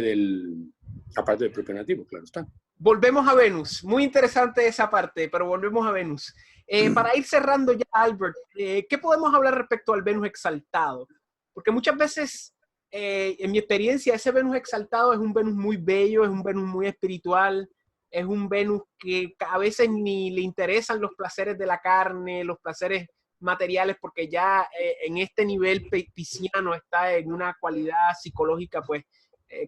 del propio nativo, claro está. Volvemos a Venus. Muy interesante esa parte, pero volvemos a Venus. Para ir cerrando ya, Albert, ¿qué podemos hablar respecto al Venus exaltado? Porque muchas veces, en mi experiencia, ese Venus exaltado es un Venus muy bello, es un Venus muy espiritual, es un Venus que a veces ni le interesan los placeres de la carne, los placeres materiales, porque ya en este nivel pisciano está en una cualidad psicológica, pues,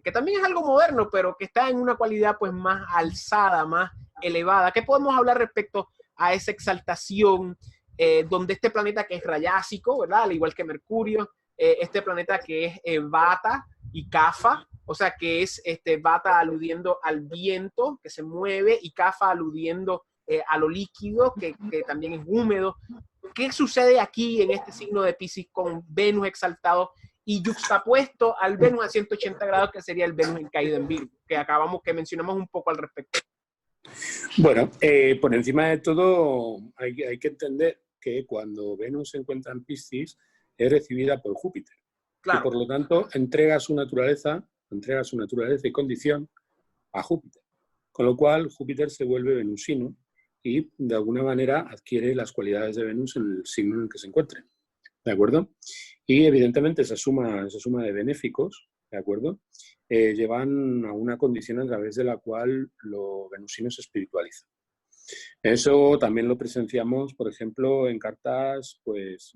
que también es algo moderno, pero que está en una cualidad pues más alzada, más elevada. ¿Qué podemos hablar respecto a esa exaltación donde este planeta que es rayásico, ¿verdad?, al igual que Mercurio, este planeta que es Vata y Kapha, o sea que es Vata aludiendo al viento que se mueve y Kapha aludiendo a lo líquido que también es húmedo? ¿Qué sucede aquí en este signo de Piscis con Venus exaltado y yuxtapuesto al Venus a 180 grados, que sería el Venus en caída en Virgo, que mencionamos un poco al respecto? Bueno, por encima de todo hay que entender que cuando Venus se encuentra en Piscis es recibida por Júpiter. Claro. Y por lo tanto entrega su naturaleza y condición a Júpiter. Con lo cual Júpiter se vuelve venusino y de alguna manera adquiere las cualidades de Venus en el signo en el que se encuentre. ¿De acuerdo? Y evidentemente esa suma de benéficos, ¿de acuerdo?, llevan a una condición a través de la cual lo venusino se espiritualiza. Eso también lo presenciamos, por ejemplo, en cartas, pues,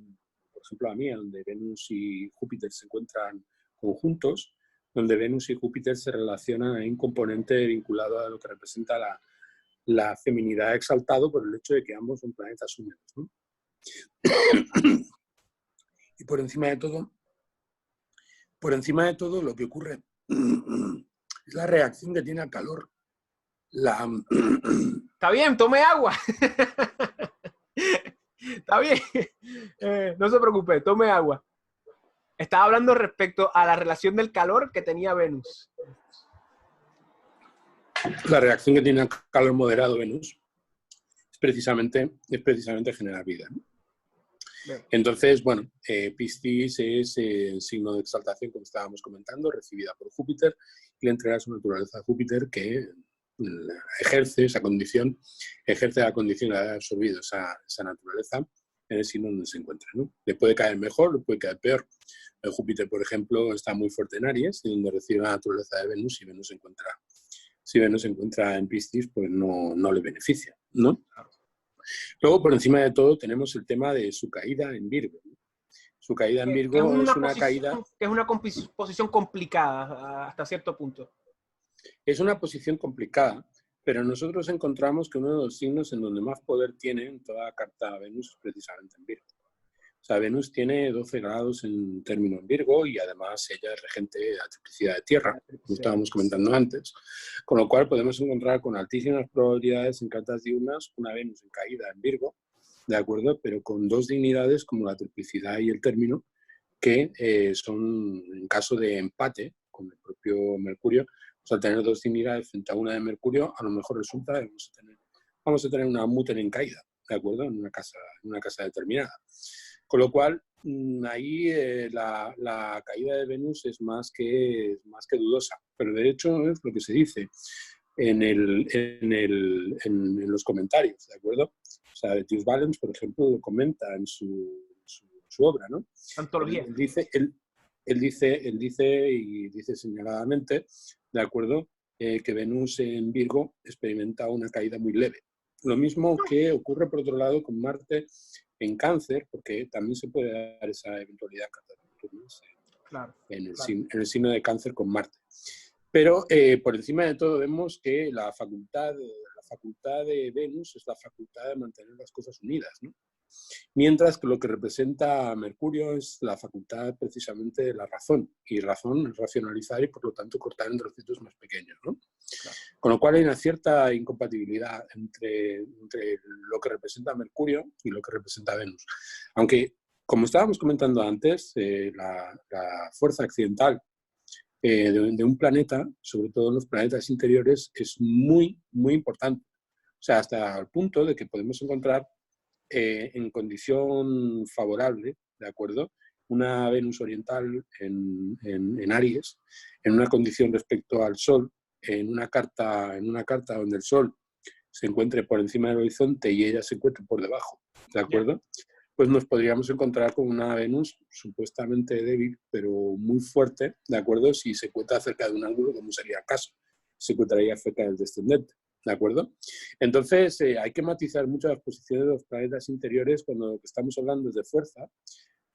por ejemplo, la mía, donde Venus y Júpiter se encuentran conjuntos, donde Venus y Júpiter se relacionan en un componente vinculado a lo que representa la feminidad exaltado por el hecho de que ambos son planetas húmedos, ¿no? Y por encima de todo lo que ocurre es la reacción que tiene al calor. Está bien, tome agua. Está bien. No se preocupe, tome agua. Estaba hablando respecto a la relación del calor que tenía Venus. La reacción que tiene al calor moderado Venus es precisamente generar vida, ¿no? Entonces, bueno, Piscis es el signo de exaltación, como estábamos comentando, recibida por Júpiter, y le entrega su naturaleza a Júpiter, que ejerce la condición de haber absorbido esa naturaleza en el signo donde se encuentra, ¿no? Le puede caer mejor, le puede caer peor. Júpiter, por ejemplo, está muy fuerte en Aries, y donde recibe la naturaleza de Venus, si Venus se encuentra en Piscis, pues no le beneficia, ¿no? Luego, por encima de todo, tenemos el tema de su caída en Virgo. Su caída en Virgo es una caída... Que es una posición complicada hasta cierto punto. Es una posición complicada, pero nosotros encontramos que uno de los signos en donde más poder tiene en toda la carta Venus es precisamente en Virgo. O sea, Venus tiene 12 grados en término en Virgo y además ella es regente de la triplicidad de tierra, como estábamos comentando antes. Con lo cual podemos encontrar con altísimas probabilidades en cartas diurnas una Venus en caída en Virgo, ¿de acuerdo? Pero con dos dignidades como la triplicidad y el término, que son, en caso de empate con el propio Mercurio, o sea, tener dos dignidades frente a una de Mercurio, a lo mejor resulta que vamos a tener una Muten en caída, ¿de acuerdo? En una casa determinada. Con lo cual, ahí la caída de Venus es más que dudosa. Pero de hecho es lo que se dice en los comentarios, ¿de acuerdo? O sea, Tius Valens, por ejemplo, lo comenta en su obra, ¿no? Antología. Él dice señaladamente, ¿de acuerdo? Que Venus en Virgo experimenta una caída muy leve. Lo mismo que ocurre, por otro lado, con Marte en Cáncer, porque también se puede dar esa eventualidad en cartas nocturnas en el signo de Cáncer con Marte. Pero por encima de todo vemos que la facultad de Venus es la facultad de mantener las cosas unidas, ¿no? Mientras que lo que representa Mercurio es la facultad precisamente de la razón. Y razón es racionalizar y por lo tanto cortar en trocitos más pequeños, ¿no? Claro. Con lo cual hay una cierta incompatibilidad entre lo que representa Mercurio y lo que representa Venus. Aunque, como estábamos comentando antes, la fuerza accidental de un planeta, sobre todo en los planetas interiores, es muy, muy importante. O sea, hasta el punto de que podemos encontrar en condición favorable, ¿de acuerdo? Una Venus oriental en Aries, en una condición respecto al Sol, en una carta donde el Sol se encuentre por encima del horizonte y ella se encuentre por debajo, ¿de acuerdo? Pues nos podríamos encontrar con una Venus supuestamente débil, pero muy fuerte, ¿de acuerdo? Si se encuentra cerca de un ángulo, como sería el caso, se encontraría cerca del descendente. ¿De acuerdo? Entonces, hay que matizar mucho las posiciones de los planetas interiores cuando lo que estamos hablando es de fuerza,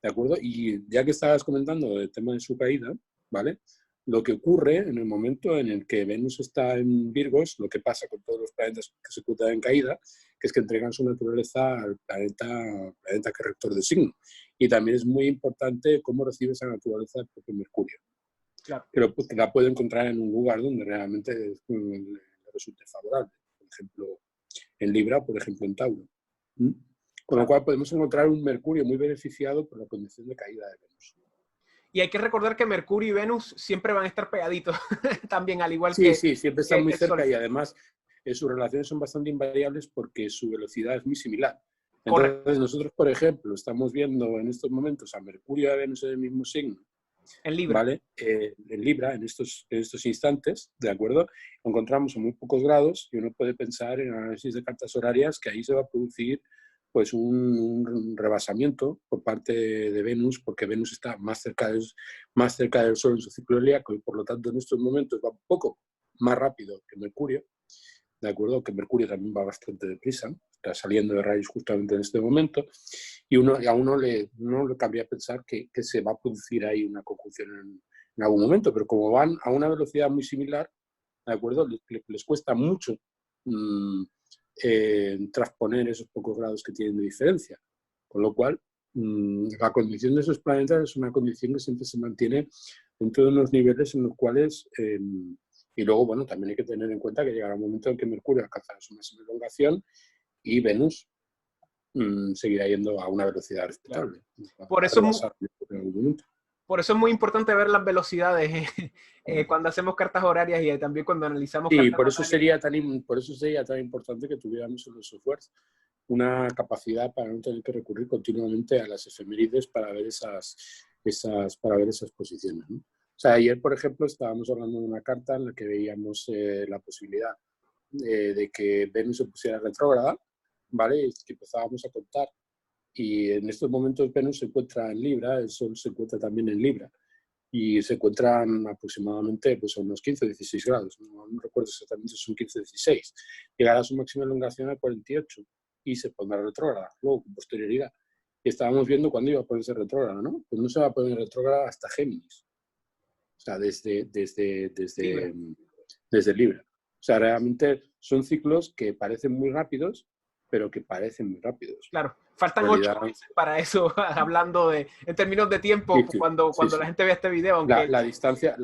¿de acuerdo? Y ya que estabas comentando el tema de su caída, ¿vale? Lo que ocurre en el momento en el que Venus está en Virgos, lo que pasa con todos los planetas que se encuentran en caída, que es que entregan su naturaleza al planeta que es rector del signo. Y también es muy importante cómo recibe esa naturaleza el propio Mercurio. Claro. Que la puede encontrar en un lugar donde realmente resulte favorable, por ejemplo en Libra o por ejemplo en Tauro. Con lo cual podemos encontrar un Mercurio muy beneficiado por la condición de caída de Venus. Y hay que recordar que Mercurio y Venus siempre van a estar pegaditos, también al igual que... Sí, siempre están muy cerca y además sus relaciones son bastante invariables porque su velocidad es muy similar. Entonces correcto. Nosotros, por ejemplo, estamos viendo en estos momentos a Mercurio y a Venus en el mismo signo. En Libra. ¿Vale? En Libra, en estos instantes, ¿de acuerdo? Encontramos a muy pocos grados y uno puede pensar en análisis de cartas horarias que ahí se va a producir pues un rebasamiento por parte de Venus, porque Venus está más cerca del Sol en su ciclo helíaco y por lo tanto en estos momentos va un poco más rápido que Mercurio, ¿de acuerdo? Que Mercurio también va bastante deprisa, está saliendo de raíz justamente en este momento, y a uno le cabría pensar que se va a producir ahí una conjunción en algún momento, pero como van a una velocidad muy similar, ¿de acuerdo? Les cuesta mucho transponer esos pocos grados que tienen de diferencia, con lo cual la condición de esos planetas es una condición que siempre se mantiene dentro de unos niveles en los cuales... y luego, bueno, también hay que tener en cuenta que llegará un momento en que Mercurio alcanzará su máxima elongación y Venus seguirá yendo a una velocidad respetable. Claro. Por eso es muy importante ver las velocidades cuando hacemos cartas horarias y también cuando analizamos sí, cartas por eso sería tan importante que tuviéramos en los softwares una capacidad para no tener que recurrir continuamente a las efemérides para ver esas posiciones, ¿no? O sea, ayer, por ejemplo, estábamos hablando de una carta en la que veíamos la posibilidad de que Venus se pusiera retrógrada, ¿vale? Y que empezábamos a contar. Y en estos momentos Venus se encuentra en Libra, el Sol se encuentra también en Libra. Y se encuentran aproximadamente pues, a unos 15 o 16 grados. No recuerdo exactamente si son 15 o 16. Llegará a su máxima elongación a 48 y se pondrá retrógrada, luego con posterioridad. Y estábamos viendo cuándo iba a ponerse retrógrada, ¿no? Pues no se va a poner retrógrada hasta Géminis. O sea, desde Libra. O sea, realmente son ciclos que parecen muy rápidos, pero que parecen muy rápidos. Claro, faltan 8 meses para eso, hablando en términos de tiempo, sí, cuando la gente vea este video. Aunque... La distancia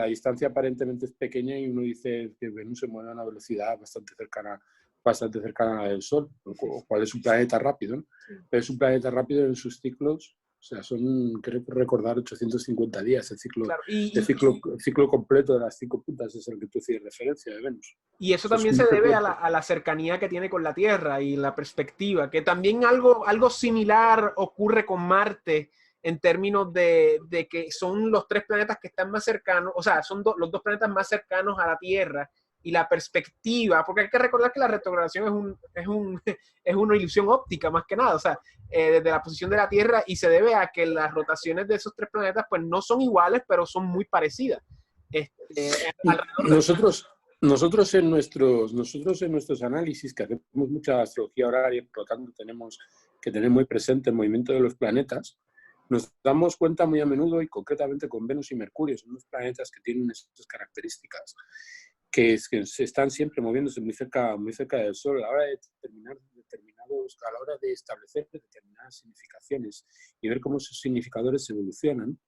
aparentemente es pequeña y uno dice que Venus se mueve a una velocidad bastante cercana bastante cercana a la del Sol, lo cual es un planeta rápido, ¿no? Pero es un planeta rápido en sus ciclos, o sea, son, creo recordar, 850 días el ciclo, Claro, el ciclo completo de las 5 puntas es el que tú hacías referencia de Venus. y eso Eso es también se muy debe frecuente. a la cercanía que tiene con la Tierra y la perspectiva, que también algo similar ocurre con Marte en términos de que son los 3 planetas que están más cercanos, o sea, son los 2 planetas más cercanos a la Tierra y la perspectiva, porque hay que recordar que la retrogradación es una ilusión óptica más que nada, o sea, desde la posición de la Tierra, y se debe a que las rotaciones de esos 3 planetas pues no son iguales, pero son muy parecidas. Alrededor del Nosotros en nuestros análisis, que hacemos mucha astrología horaria, por lo tanto tenemos que tener muy presente el movimiento de los planetas, nos damos cuenta muy a menudo, y concretamente con Venus y Mercurio, son los planetas que tienen estas características, que se están siempre moviéndose muy cerca del Sol a la hora de a la hora de establecer determinadas significaciones y ver cómo esos significadores evolucionan,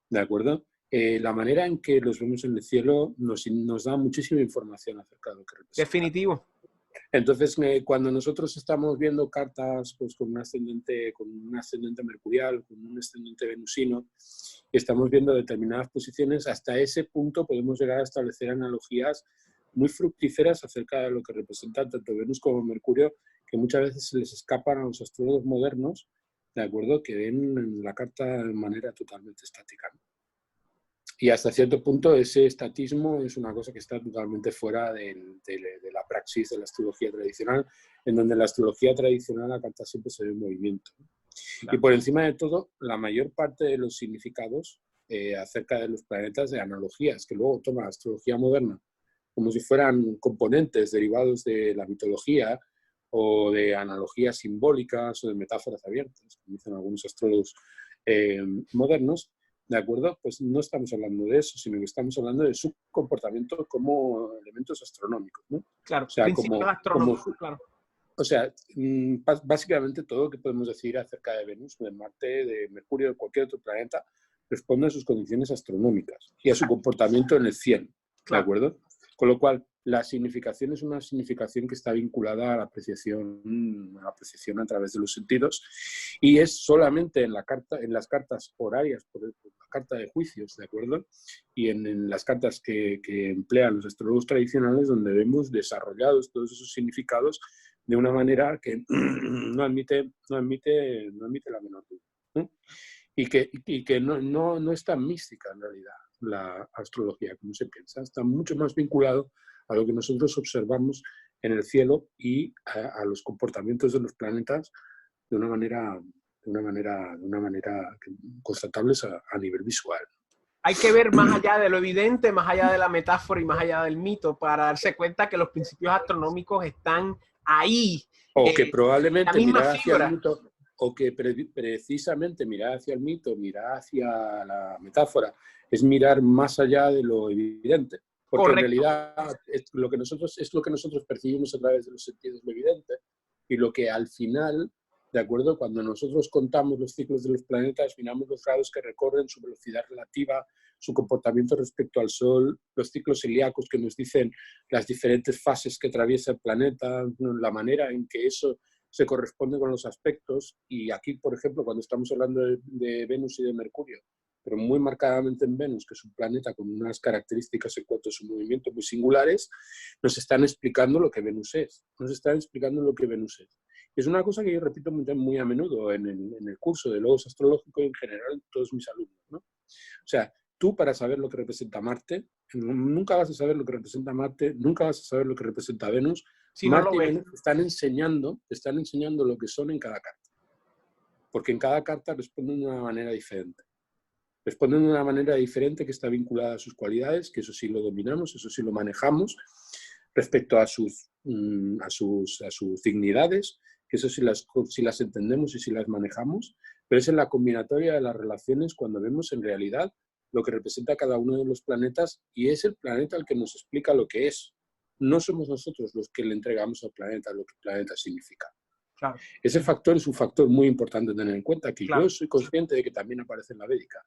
¿de acuerdo? La manera en que los vemos en el cielo nos da muchísima información acerca de lo que representan. Definitivo. Entonces, cuando nosotros estamos viendo cartas pues, con un ascendente mercurial, con un ascendente venusino, y estamos viendo determinadas posiciones, hasta ese punto podemos llegar a establecer analogías muy fructíferas acerca de lo que representan tanto Venus como Mercurio, que muchas veces se les escapan a los astrólogos modernos, ¿de acuerdo?, que ven la carta de manera totalmente estática, ¿no? Y hasta cierto punto ese estatismo es una cosa que está totalmente fuera de la praxis de la astrología tradicional, en donde en la astrología tradicional la carta siempre se ve en movimiento. Claro. Y por encima de todo, la mayor parte de los significados acerca de los planetas, de analogías, que luego toma la astrología moderna, como si fueran componentes derivados de la mitología o de analogías simbólicas o de metáforas abiertas, como dicen algunos astrólogos modernos, ¿de acuerdo? Pues no estamos hablando de eso, sino que estamos hablando de su comportamiento como elementos astronómicos, ¿no? Claro, o sea, principios astronómicos, claro. O sea, básicamente todo lo que podemos decir acerca de Venus, de Marte, de Mercurio, de cualquier otro planeta, responde a sus condiciones astronómicas y a su comportamiento en el cielo, ¿de acuerdo? Con lo cual, la significación es una significación que está vinculada a la apreciación a través de los sentidos, y es solamente en las cartas horarias, por la carta de juicios, ¿de acuerdo? Y en las cartas que emplean los astrólogos tradicionales, donde vemos desarrollados todos esos significados de una manera que no admite la menor duda, ¿no? Y que no es tan mística en realidad la astrología como se piensa, está mucho más vinculado a lo que nosotros observamos en el cielo y a los comportamientos de los planetas de una manera constatables a nivel visual. Hay que ver más allá de lo evidente, más allá de la metáfora y más allá del mito, para darse cuenta que los principios astronómicos están ahí. O que probablemente mirar hacia el mito, o que precisamente mirar hacia el mito, mirar hacia la metáfora, es mirar más allá de lo evidente. Porque en realidad es lo que nosotros percibimos a través de los sentidos, lo evidente, y lo que al final, ¿de acuerdo? Cuando nosotros contamos los ciclos de los planetas, miramos los grados que recorren, su velocidad relativa, su comportamiento respecto al Sol, los ciclos helíacos que nos dicen las diferentes fases que atraviesa el planeta, la manera en que eso se corresponde con los aspectos. Y aquí, por ejemplo, cuando estamos hablando de Venus y de Mercurio, pero muy marcadamente en Venus, que es un planeta con unas características en cuanto a su movimiento muy singulares, nos están explicando lo que Venus es. Es una cosa que yo repito muy a menudo en el curso de Logos Astrológico y en general en todos mis alumnos, ¿no? O sea, tú para saber lo que representa Marte, nunca vas a saber lo que representa Marte, nunca vas a saber lo que representa Venus. Si Marte y Venus te están enseñando lo que son en cada carta. Porque en cada carta responden de una manera diferente. Responden de una manera diferente que está vinculada a sus cualidades, que eso sí lo dominamos, eso sí lo manejamos, respecto a sus dignidades, que eso sí las entendemos y sí las manejamos, pero es en la combinatoria de las relaciones cuando vemos en realidad lo que representa cada uno de los planetas, y es el planeta el que nos explica lo que es. No somos nosotros los que le entregamos al planeta lo que el planeta significa. Claro. Ese factor es un factor muy importante tener en cuenta, que Claro. yo soy consciente de que también aparece en la Védica.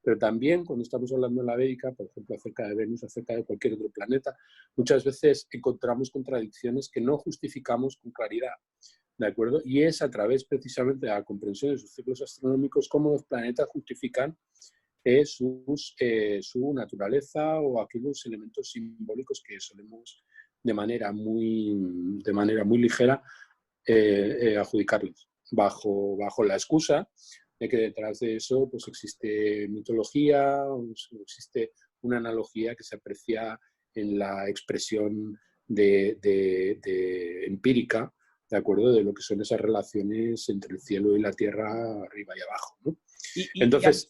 Pero también cuando estamos hablando en la Védica, por ejemplo, acerca de Venus, acerca de cualquier otro planeta, muchas veces encontramos contradicciones que no justificamos con claridad. ¿De acuerdo? Y es a través precisamente de la comprensión de sus ciclos astronómicos cómo los planetas justifican su naturaleza o aquellos elementos simbólicos que solemos de manera muy ligera adjudicarles, bajo la excusa de que detrás de eso pues, existe mitología, existe una analogía que se aprecia en la expresión empírica, ¿de acuerdo? De lo que son esas relaciones entre el cielo y la tierra, arriba y abajo, ¿no? Entonces,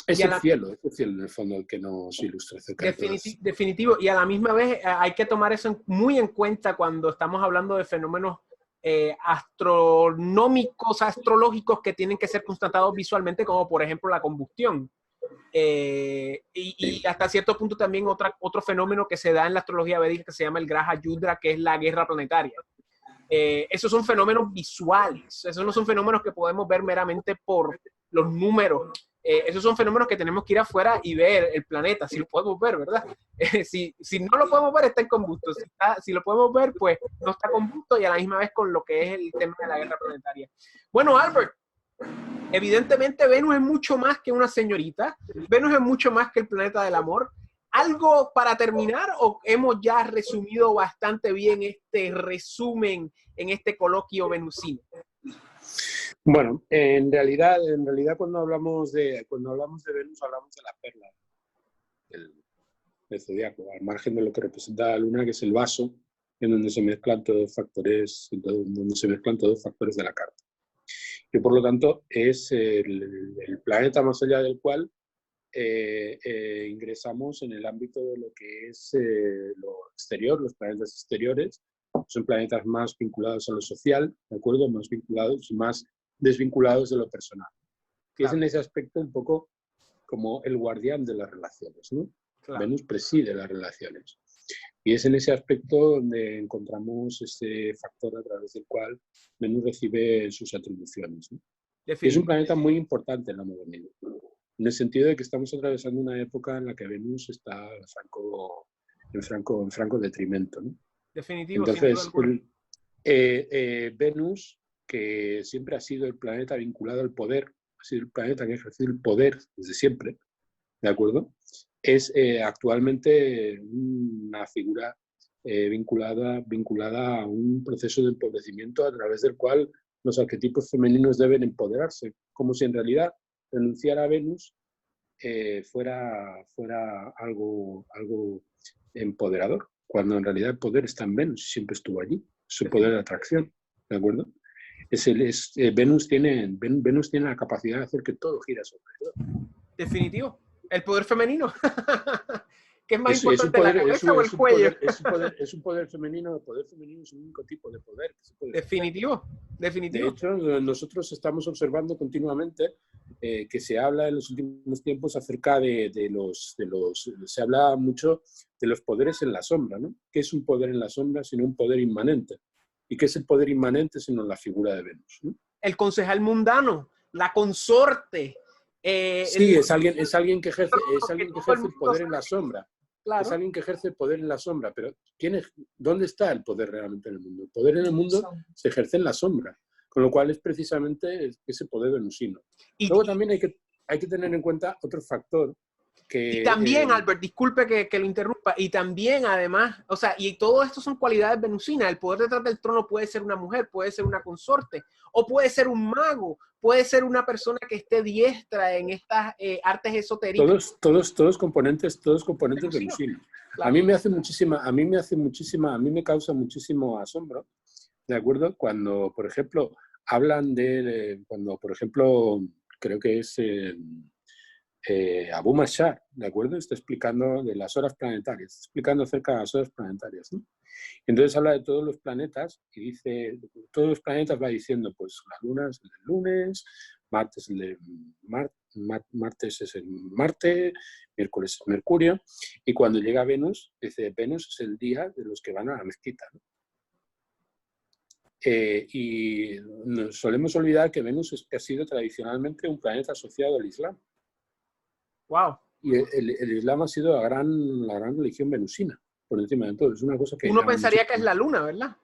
es el cielo en el fondo el que nos ilustra acerca de todo eso. Definitivo, y a la misma vez hay que tomar eso muy en cuenta cuando estamos hablando de fenómenos astronómicos, astrológicos que tienen que ser constatados visualmente, como por ejemplo la combustión. Y hasta cierto punto también otro fenómeno que se da en la astrología védica que se llama el Graha Yudra, que es la guerra planetaria. Esos son fenómenos visuales, esos no son fenómenos que podemos ver meramente por los números. Esos son fenómenos que tenemos que ir afuera y ver el planeta, si lo podemos ver, ¿verdad? Si no lo podemos ver, está en combusto. Si lo podemos ver, pues no está combusto, y a la misma vez con lo que es el tema de la guerra planetaria. Bueno, Albert, evidentemente Venus es mucho más que una señorita. Venus es mucho más que el planeta del amor. ¿Algo para terminar o hemos ya resumido bastante bien este resumen en este coloquio venusino? Bueno, en realidad cuando hablamos de Venus hablamos de la perla del zodiaco, al margen de lo que representa la luna, que es el vaso en donde se mezclan todos los factores, de la carta. Y por lo tanto es el planeta más allá del cual ingresamos en el ámbito de lo que es lo exterior, los planetas exteriores. Son planetas más vinculados a lo social, ¿de acuerdo? Más vinculados y más desvinculados de lo personal. Que es en ese aspecto un poco como el guardián de las relaciones, ¿no? Claro. Venus preside las relaciones. Y es en ese aspecto donde encontramos ese factor a través del cual Venus recibe sus atribuciones, ¿no? Y es un planeta muy importante en la modernidad, en el sentido de que estamos atravesando una época en la que Venus está en franco detrimento, ¿no? Definitivo. Entonces, Venus, que siempre ha sido el planeta vinculado al poder, ha sido el planeta que ha ejercido el poder desde siempre, ¿de acuerdo? Es actualmente una figura vinculada a un proceso de empobrecimiento a través del cual los arquetipos femeninos deben empoderarse, como si en realidad renunciar a Venus fuera algo empoderador, cuando en realidad el poder está en Venus, siempre estuvo allí, su poder de atracción, ¿de acuerdo? Venus tiene la capacidad de hacer que todo gira sobre todo. Definitivo. El poder femenino. ¿Qué es más importante, la cabeza o el cuello? Es un poder femenino. El poder femenino es el único tipo de poder que se puede Definitivo. De hecho, nosotros estamos observando continuamente que se habla en los últimos tiempos acerca se habla mucho de los poderes en la sombra, ¿no? ¿Qué es un poder en la sombra sino un poder inmanente? ¿Y qué es el poder inmanente sino la figura de Venus, ¿no? El concejal mundano, la consorte. Sí, es alguien que ejerce el poder en la sombra. Claro. Es alguien que ejerce el poder en la sombra, pero ¿dónde está el poder realmente en el mundo? El poder en el mundo se ejerce en la sombra, con lo cual es precisamente ese poder venusino. Luego también hay que tener en cuenta otro factor que... Y también, Albert, disculpe que lo interrumpa, y también además, o sea, y todo esto son cualidades venusinas. El poder detrás del trono puede ser una mujer, puede ser una consorte, o puede ser un mago, puede ser una persona que esté diestra en estas artes esotéricas. Todos componentes venusinos. Claro. A mí me causa muchísimo asombro, ¿de acuerdo? Cuando, por ejemplo, hablan creo que es Abu Mashar, ¿de acuerdo? Está explicando de las horas planetarias, está explicando acerca de las horas planetarias, ¿no? Entonces habla de todos los planetas y dice, todos los planetas va diciendo, pues la luna es el del lunes, martes es el Marte, miércoles es Mercurio, y cuando llega Venus, dice, Venus es el día de los que van a la mezquita, ¿no? Y nos solemos olvidar que Venus ha sido tradicionalmente un planeta asociado al Islam. Wow. Y el Islam ha sido la gran religión venusina, por encima de todo. Es una cosa que Uno llama pensaría mucho. que es la luna, ¿verdad?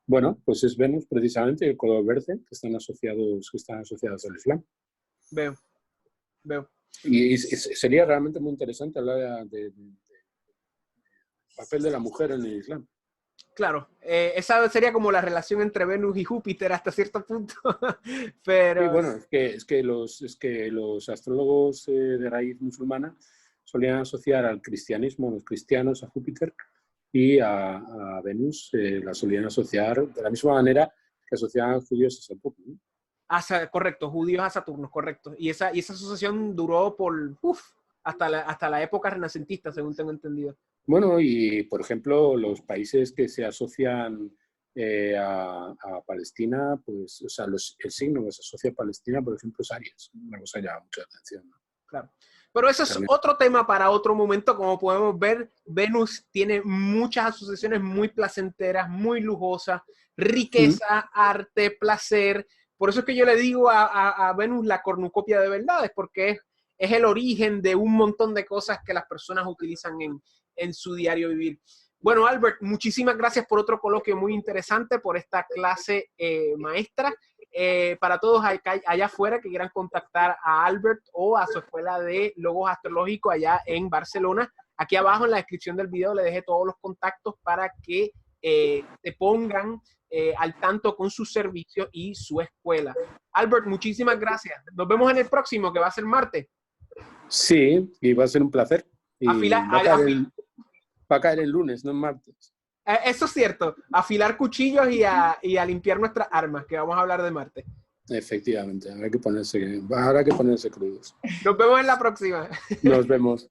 Bueno, pues es Venus precisamente, el color verde, que están asociados al Islam. Veo. Y sería realmente muy interesante hablar del papel de la mujer en el Islam. Claro, esa sería como la relación entre Venus y Júpiter hasta cierto punto. Pero... Sí, bueno, es que los astrólogos de raíz musulmana solían asociar al cristianismo, los cristianos, a Júpiter, y a Venus la solían asociar de la misma manera que asociaban judíos a Saturno, ¿no? Correcto, judíos a Saturno, correcto. Y esa asociación duró hasta la época renacentista, según tengo entendido. Bueno, y por ejemplo, los países que se asocian a Palestina, pues, o sea, el signo que se asocia a Palestina, por ejemplo, es Aries. Una cosa que llama mucha atención, ¿no? Claro. Pero eso es otro tema para otro momento. Como podemos ver, Venus tiene muchas asociaciones muy placenteras, muy lujosas, riqueza, arte, placer. Por eso es que yo le digo a Venus la cornucopia de verdades, porque es el origen de un montón de cosas que las personas utilizan en su diario vivir. Bueno, Albert, muchísimas gracias por otro coloquio muy interesante, por esta clase maestra. Para todos allá afuera que quieran contactar a Albert o a su escuela de logos astrológicos allá en Barcelona, aquí abajo en la descripción del video le dejé todos los contactos para que te pongan al tanto con su servicio y su escuela. Albert, muchísimas gracias. Nos vemos en el próximo, que va a ser martes. Sí, y va a ser un placer. Y va a caer el lunes, no el martes. Eso es cierto. Afilar cuchillos y a limpiar nuestras armas, que vamos a hablar de martes. Efectivamente, habrá que ponerse crudos. Nos vemos en la próxima. Nos vemos.